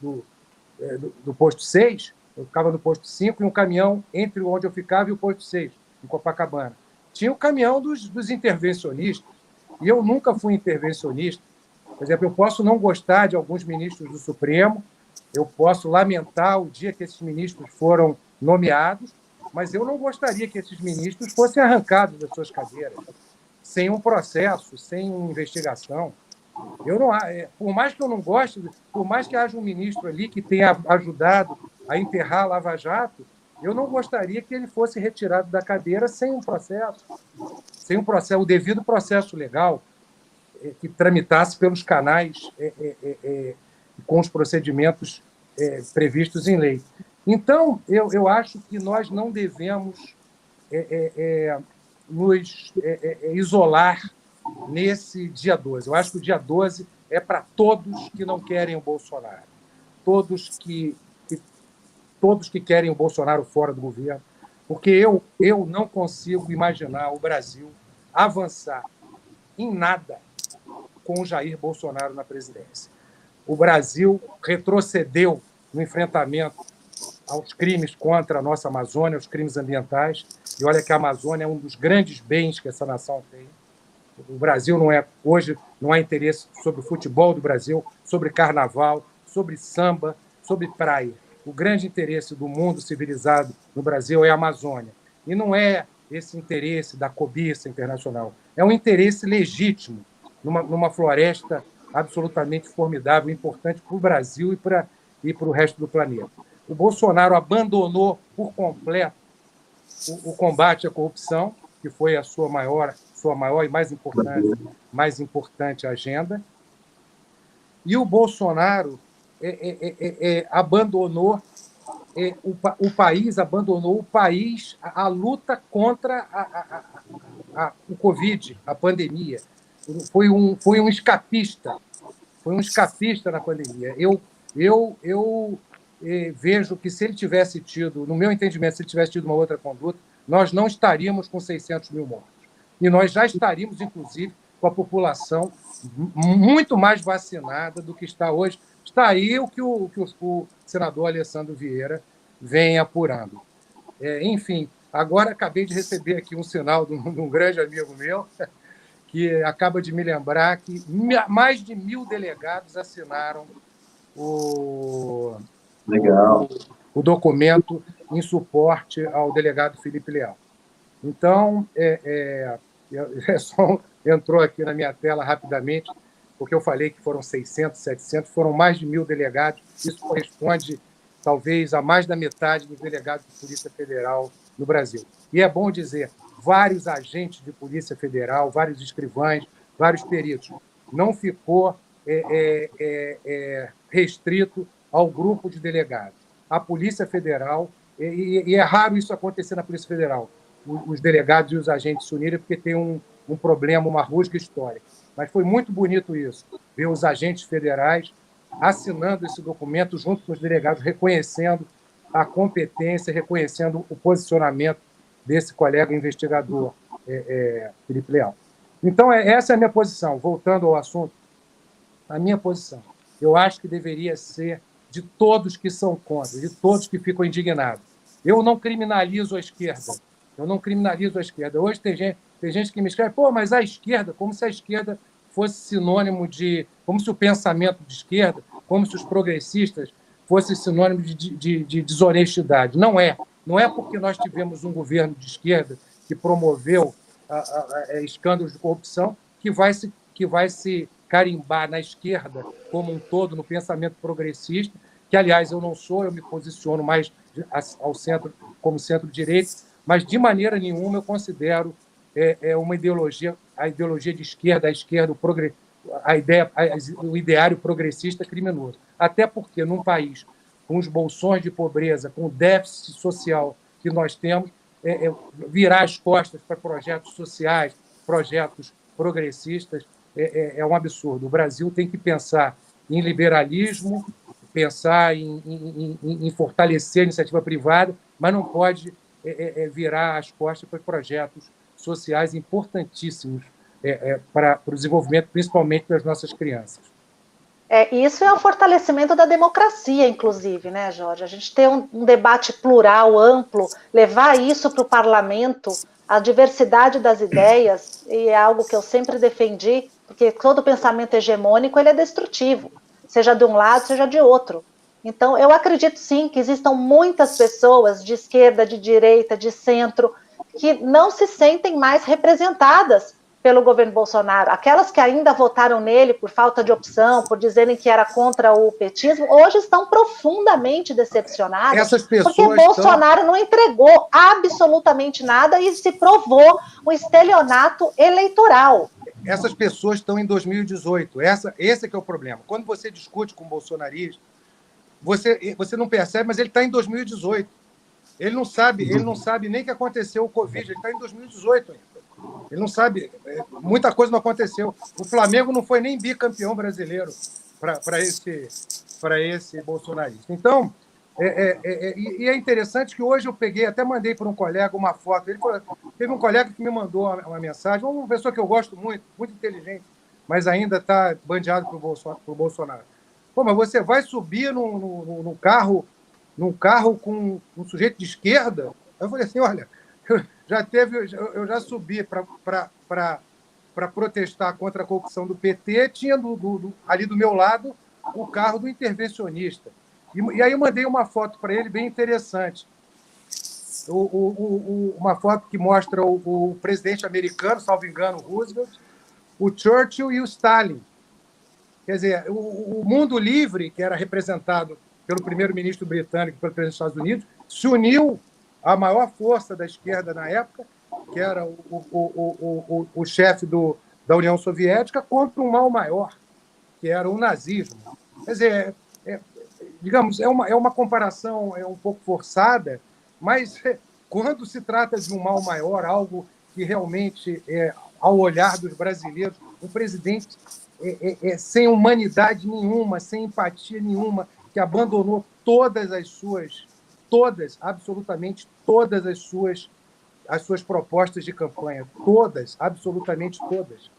do posto 6, eu ficava no posto 5, e um caminhão entre onde eu ficava e o posto 6, em Copacabana. Tinha o caminhão dos intervencionistas, e eu nunca fui intervencionista. Por exemplo, eu posso não gostar de alguns ministros do Supremo, eu posso lamentar o dia que esses ministros foram nomeados, mas eu não gostaria que esses ministros fossem arrancados das suas cadeiras, sem um processo, sem uma investigação. Por mais que eu não goste, por mais que haja um ministro ali que tenha ajudado a enterrar a Lava Jato, eu não gostaria que ele fosse retirado da cadeira sem um processo, o devido processo legal, que tramitasse pelos canais com os procedimentos previstos em lei. Então, eu acho que nós não devemos nos isolar nesse dia 12. Eu acho que o dia 12 é para todos que não querem o Bolsonaro, todos que querem o Bolsonaro fora do governo, porque eu não consigo imaginar o Brasil avançar em nada com o Jair Bolsonaro na presidência. O Brasil retrocedeu no enfrentamento aos crimes contra a nossa Amazônia, aos crimes ambientais, e olha que a Amazônia é um dos grandes bens que essa nação tem. O Brasil hoje não há interesse sobre o futebol do Brasil, sobre carnaval, sobre samba, sobre praia. O grande interesse do mundo civilizado no Brasil é a Amazônia. E não é esse interesse da cobiça internacional. É um interesse legítimo numa floresta absolutamente formidável, importante para o Brasil e para o resto do planeta. O Bolsonaro abandonou por completo o combate à corrupção, que foi a sua maior e mais importante agenda. E o Bolsonaro abandonou o país, a luta contra o Covid, a pandemia. Foi um escapista na pandemia. Eu vejo que se ele tivesse tido, no meu entendimento, se ele tivesse tido uma outra conduta, nós não estaríamos com 600 mil mortos. E nós já estaríamos, inclusive, com a população muito mais vacinada do que está hoje. Está aí o que o senador Alessandro Vieira vem apurando. Enfim, agora acabei de receber aqui um sinal de um grande amigo meu, que acaba de me lembrar que mais de 1.000 delegados assinaram Legal. o documento em suporte ao delegado Felipe Leal. Então, só entrou aqui na minha tela rapidamente, porque eu falei que foram 600, 700, foram mais de 1.000 delegados. Isso corresponde, talvez, a mais da metade dos delegados de Polícia Federal no Brasil. E é bom dizer, vários agentes de Polícia Federal, vários escrivães, vários peritos. Não ficou restrito ao grupo de delegados. A Polícia Federal, e é raro isso acontecer na Polícia Federal, os delegados e os agentes se unirem, porque tem um problema, uma rusga histórica. Mas foi muito bonito isso, ver os agentes federais assinando esse documento junto com os delegados, reconhecendo a competência, reconhecendo o posicionamento desse colega investigador, Felipe Leal. Então, essa é a minha posição. Voltando ao assunto, a minha posição, eu acho que deveria ser de todos que são contra, de todos que ficam indignados. Eu não criminalizo a esquerda. Eu não criminalizo a esquerda. Hoje tem gente que me escreve, mas a esquerda, como se a esquerda fosse sinônimo de... Como se o pensamento de esquerda, como se os progressistas fossem sinônimo de desonestidade. Não é. Não é porque nós tivemos um governo de esquerda que promoveu escândalos de corrupção que vai se carimbar na esquerda como um todo, no pensamento progressista, que, aliás, eu não sou, eu me posiciono mais ao centro, como centro-direita, mas, de maneira nenhuma, eu considero uma ideologia, a ideologia de esquerda, o ideário progressista criminoso. Até porque, num país com os bolsões de pobreza, com o déficit social que nós temos, virar as costas para projetos sociais, projetos progressistas, é um absurdo. O Brasil tem que pensar em liberalismo, pensar em fortalecer a iniciativa privada, mas não pode virar as costas para projetos sociais importantíssimos para o desenvolvimento, principalmente das nossas crianças. Isso é o fortalecimento da democracia, inclusive, né, Jorge? A gente ter um debate plural, amplo, levar isso para o parlamento, a diversidade das ideias, e é algo que eu sempre defendi, porque todo pensamento hegemônico ele é destrutivo, seja de um lado, seja de outro. Então, eu acredito sim que existam muitas pessoas de esquerda, de direita, de centro, que não se sentem mais representadas pelo governo Bolsonaro. Aquelas que ainda votaram nele por falta de opção, por dizerem que era contra o petismo, hoje estão profundamente decepcionadas. Essas pessoas porque Bolsonaro não entregou absolutamente nada e se provou um estelionato eleitoral. Essas pessoas estão em 2018. Esse é que é o problema. Quando você discute com o bolsonarismo, você não percebe, mas ele está em 2018. Ele não sabe nem que aconteceu o Covid, ele está em 2018 ainda. Ele não sabe, muita coisa não aconteceu. O Flamengo não foi nem bicampeão brasileiro para esse bolsonarista. Então, e é interessante que hoje eu peguei, até mandei para um colega uma foto. Teve um colega que me mandou uma mensagem, uma pessoa que eu gosto muito, muito inteligente, mas ainda está bandeado para o Bolsonaro. Mas você vai subir num carro com um sujeito de esquerda? Eu falei assim, olha, eu já subi para protestar contra a corrupção do PT, tinha ali do meu lado o carro do intervencionista. E aí eu mandei uma foto para ele bem interessante. Uma foto que mostra o presidente americano, salvo engano, Roosevelt, o Churchill e o Stalin. Quer dizer, o mundo livre, que era representado pelo primeiro-ministro britânico e pelo presidente dos Estados Unidos, se uniu à maior força da esquerda na época, que era o chefe da União Soviética, contra um mal maior, que era o nazismo. Quer dizer, digamos, é uma comparação um pouco forçada, mas quando se trata de um mal maior, algo que realmente, ao olhar dos brasileiros, um presidente sem humanidade nenhuma, sem empatia nenhuma, que abandonou absolutamente todas as suas propostas de campanha, todas, absolutamente todas.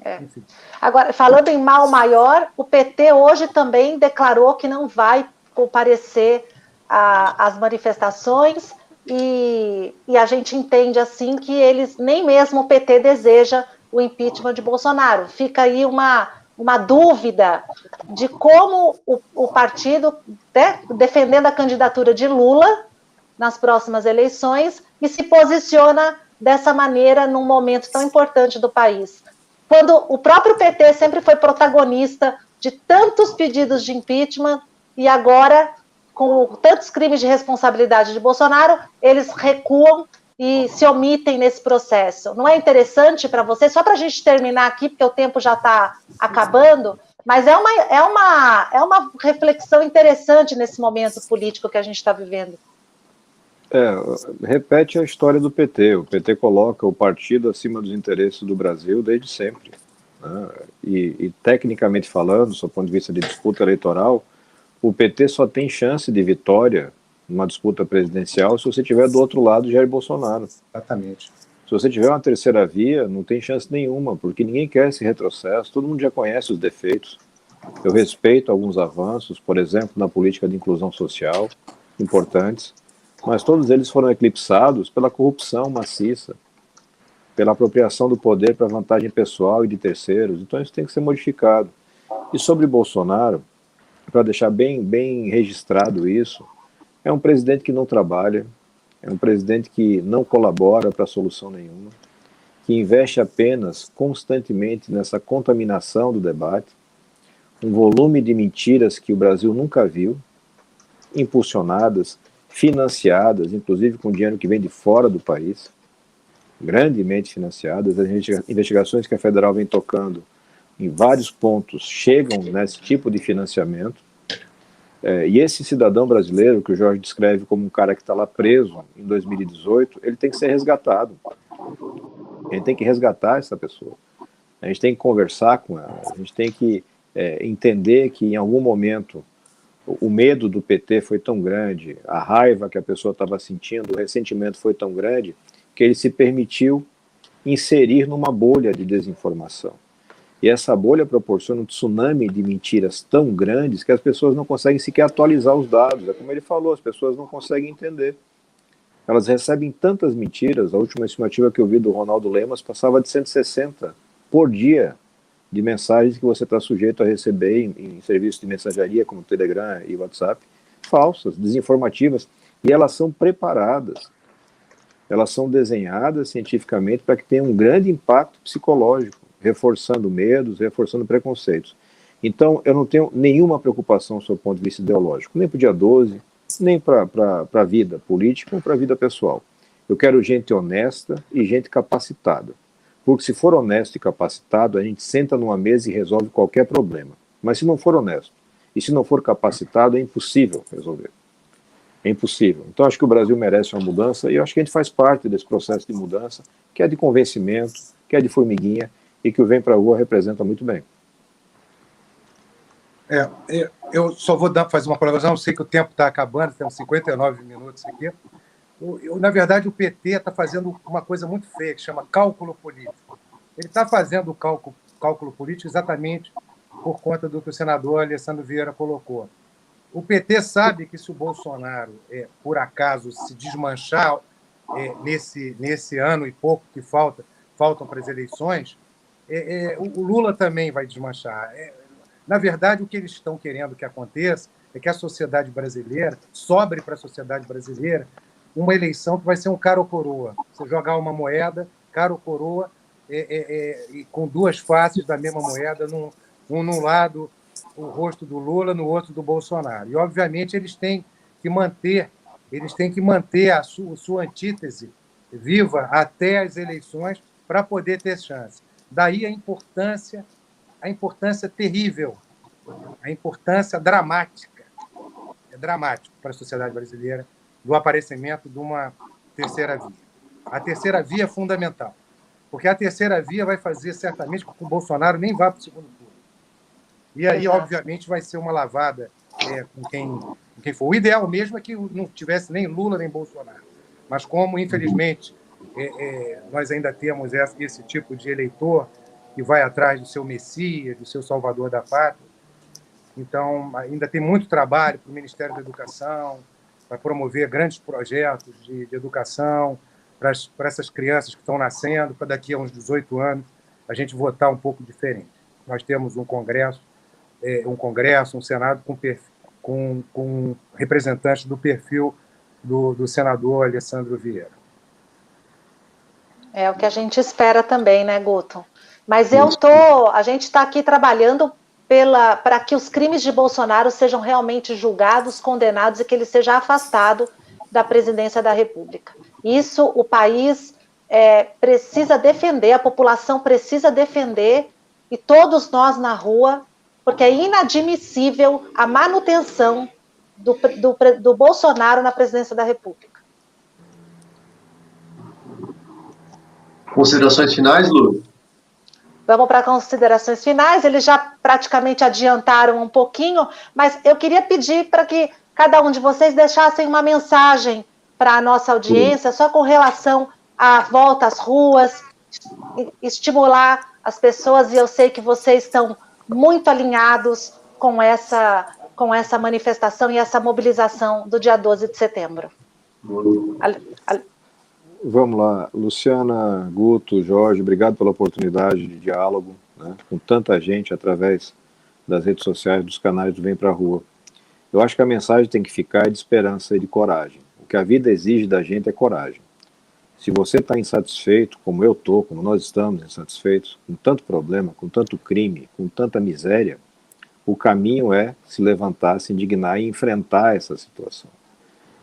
Enfim. Agora, falando em mal maior, o PT hoje também declarou que não vai comparecer às manifestações e a gente entende assim que eles, nem mesmo o PT deseja o impeachment de Bolsonaro. Fica aí uma dúvida de como o partido, né, defendendo a candidatura de Lula nas próximas eleições e se posiciona dessa maneira num momento tão importante do país. Quando o próprio PT sempre foi protagonista de tantos pedidos de impeachment e agora, com tantos crimes de responsabilidade de Bolsonaro, eles recuam e se omitem nesse processo. Não é interessante para você? Só para a gente terminar aqui, porque o tempo já está acabando, mas é uma reflexão interessante nesse momento político que a gente está vivendo. Repete a história do PT. O PT coloca o partido acima dos interesses do Brasil desde sempre, né? E tecnicamente falando, do ponto de vista de disputa eleitoral, o PT só tem chance de vitória numa disputa presidencial se você tiver do outro lado Jair Bolsonaro. Exatamente. Se você tiver uma terceira via, não tem chance nenhuma, porque ninguém quer esse retrocesso, todo mundo já conhece os defeitos. Eu respeito alguns avanços, por exemplo, na política de inclusão social, importantes, mas todos eles foram eclipsados pela corrupção maciça, pela apropriação do poder para vantagem pessoal e de terceiros. Então isso tem que ser modificado. E sobre Bolsonaro, para deixar bem registrado isso, é um presidente que não trabalha, é um presidente que não colabora para solução nenhuma, que investe apenas constantemente nessa contaminação do debate, um volume de mentiras que o Brasil nunca viu, impulsionadas, financiadas, inclusive com dinheiro que vem de fora do país, grandemente financiadas. As investigações que a Federal vem tocando em vários pontos chegam nesse tipo de financiamento. E esse cidadão brasileiro, que o Jorge descreve como um cara que está lá preso em 2018, ele tem que ser resgatado. A gente tem que resgatar essa pessoa. A gente tem que conversar com ela. A gente tem que entender que em algum momento o medo do PT foi tão grande, a raiva que a pessoa estava sentindo, o ressentimento foi tão grande, que ele se permitiu inserir numa bolha de desinformação. E essa bolha proporciona um tsunami de mentiras tão grandes que as pessoas não conseguem sequer atualizar os dados. É como ele falou, as pessoas não conseguem entender. Elas recebem tantas mentiras. A última estimativa que eu vi do Ronaldo Lemas passava de 160 por dia de mensagens que você está sujeito a receber em serviços de mensageria, como Telegram e WhatsApp, falsas, desinformativas, e elas são preparadas, elas são desenhadas cientificamente para que tenham um grande impacto psicológico, reforçando medos, reforçando preconceitos. Então, eu não tenho nenhuma preocupação sob o ponto de vista ideológico, nem para o dia 12, nem para a vida política ou para a vida pessoal. Eu quero gente honesta e gente capacitada. Porque se for honesto e capacitado, a gente senta numa mesa e resolve qualquer problema. Mas se não for honesto e se não for capacitado, é impossível resolver. É impossível. Então acho que o Brasil merece uma mudança e eu acho que a gente faz parte desse processo de mudança, que é de convencimento, que é de formiguinha e que o Vem Pra Rua representa muito bem. Eu só vou fazer uma colaboração, eu sei que o tempo está acabando, temos 59 minutos aqui. Na verdade, o PT está fazendo uma coisa muito feia, que chama cálculo político. Ele está fazendo o cálculo político exatamente por conta do que o senador Alessandro Vieira colocou. O PT sabe que se o Bolsonaro, por acaso, se desmanchar nesse ano e pouco que faltam para as eleições, o Lula também vai desmanchar. Na verdade, o que eles estão querendo que aconteça é que a sociedade brasileira, sobre para a sociedade brasileira, uma eleição que vai ser um cara ou coroa. Você jogar uma moeda, cara ou coroa, e com duas faces da mesma moeda, num lado o rosto do Lula, no outro do Bolsonaro. E, obviamente, eles têm que manter a sua antítese viva até as eleições para poder ter chance. Daí a importância terrível, a importância dramática. É dramático para a sociedade brasileira do aparecimento de uma terceira via. A terceira via é fundamental, porque a terceira via vai fazer certamente com que o Bolsonaro nem vá para o segundo turno. E aí, obviamente, vai ser uma lavada com quem for. O ideal mesmo é que não tivesse nem Lula nem Bolsonaro. Mas como, infelizmente, nós ainda temos esse tipo de eleitor e vai atrás do seu Messias, do seu Salvador da Pátria. Então, ainda tem muito trabalho para o Ministério da Educação, para promover grandes projetos de educação para essas crianças que estão nascendo, para daqui a uns 18 anos a gente votar um pouco diferente. Nós temos um Congresso, um Senado com representantes do perfil do senador Alessandro Vieira. É o que a gente espera também, né, Guto? Mas a gente está aqui trabalhando para que os crimes de Bolsonaro sejam realmente julgados, condenados e que ele seja afastado da presidência da República. Isso o país precisa defender, a população precisa defender, e todos nós na rua, porque é inadmissível a manutenção do Bolsonaro na presidência da República. Considerações finais, Lu? Vamos para considerações finais. Eles já praticamente adiantaram um pouquinho, mas eu queria pedir para que cada um de vocês deixassem uma mensagem para a nossa audiência, só com relação à volta às ruas, estimular as pessoas, e eu sei que vocês estão muito alinhados com essa manifestação e essa mobilização do dia 12 de setembro. Vamos lá, Luciana, Guto, Jorge, obrigado pela oportunidade de diálogo, né, com tanta gente através das redes sociais, dos canais do Vem Pra Rua. Eu acho que a mensagem tem que ficar de esperança e de coragem. O que a vida exige da gente é coragem. Se você está insatisfeito, como eu estou, como nós estamos insatisfeitos, com tanto problema, com tanto crime, com tanta miséria, o caminho é se levantar, se indignar e enfrentar essa situação.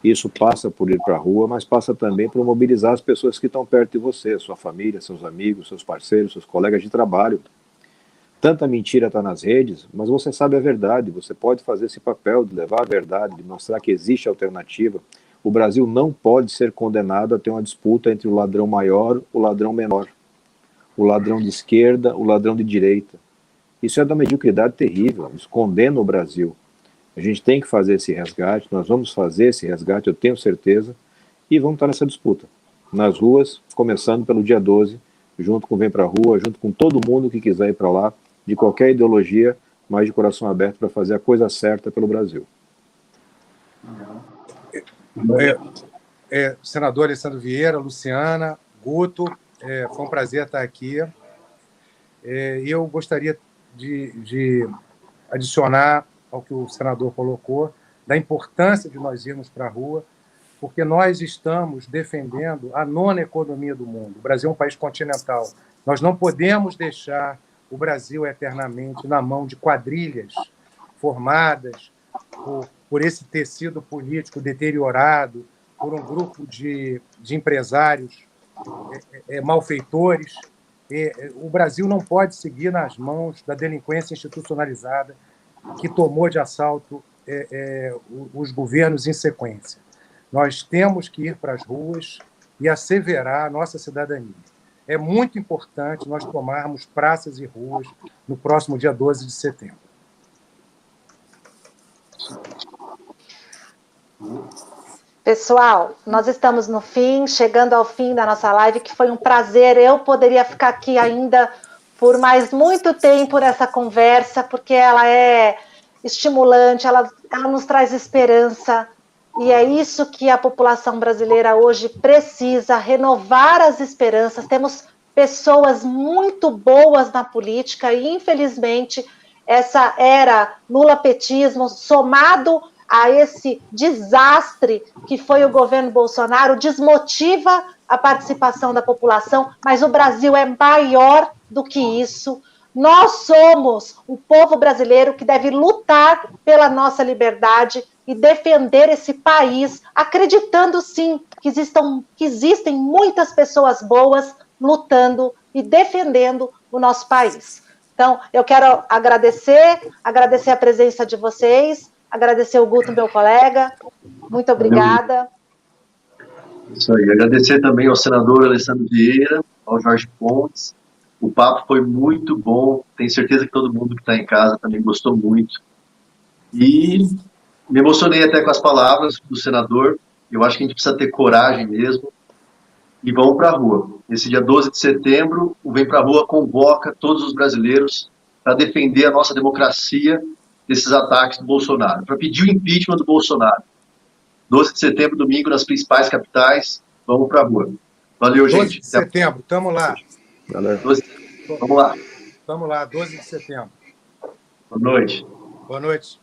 Isso passa por ir para a rua, mas passa também por mobilizar as pessoas que estão perto de você, sua família, seus amigos, seus parceiros, seus colegas de trabalho. Tanta mentira está nas redes, mas você sabe a verdade, você pode fazer esse papel de levar a verdade, de mostrar que existe alternativa. O Brasil não pode ser condenado a ter uma disputa entre o ladrão maior e o ladrão menor, o ladrão de esquerda, o ladrão de direita. Isso é da mediocridade terrível, isso condena o Brasil. A gente tem que fazer esse resgate, nós vamos fazer esse resgate, eu tenho certeza, e vamos estar nessa disputa, nas ruas, começando pelo dia 12, junto com o Vem Pra Rua, junto com todo mundo que quiser ir para lá, de qualquer ideologia, mas de coração aberto para fazer a coisa certa pelo Brasil. Senador Alessandro Vieira, Luciana, Guto, foi um prazer estar aqui. Eu gostaria de adicionar ao que o senador colocou, da importância de nós irmos para a rua, porque nós estamos defendendo a nona economia do mundo. O Brasil é um país continental. Nós não podemos deixar o Brasil eternamente na mão de quadrilhas formadas por esse tecido político deteriorado, por um grupo de empresários malfeitores. O Brasil não pode seguir nas mãos da delinquência institucionalizada que tomou de assalto os governos em sequência. Nós temos que ir para as ruas e asseverar a nossa cidadania. É muito importante nós tomarmos praças e ruas no próximo dia 12 de setembro. Pessoal, nós estamos no fim, chegando ao fim da nossa live, que foi um prazer. Eu poderia ficar aqui ainda por mais muito tempo nessa conversa, porque ela é estimulante, ela nos traz esperança, e é isso que a população brasileira hoje precisa, renovar as esperanças. Temos pessoas muito boas na política, e infelizmente essa era lulapetismo, somado a esse desastre que foi o governo Bolsonaro, desmotiva a participação da população, mas o Brasil é maior do que isso. Nós somos o povo brasileiro que deve lutar pela nossa liberdade e defender esse país, acreditando sim que existem muitas pessoas boas lutando e defendendo o nosso país. Então, eu quero agradecer a presença de vocês, agradecer o Guto, meu colega, muito obrigada. Isso aí, agradecer também ao senador Alessandro Vieira, ao Jorge Pontes. O papo foi muito bom, tenho certeza que todo mundo que está em casa também gostou muito. E me emocionei até com as palavras do senador. Eu acho que a gente precisa ter coragem mesmo e vamos para a rua. Esse dia 12 de setembro, o Vem Pra Rua convoca todos os brasileiros para defender a nossa democracia desses ataques do Bolsonaro, para pedir o impeachment do Bolsonaro. 12 de setembro, domingo, nas principais capitais, vamos pra rua. Valeu, 12 gente. de setembro, estamos lá. Valeu. Vamos lá. Estamos lá, 12 de setembro. Boa noite. Boa noite.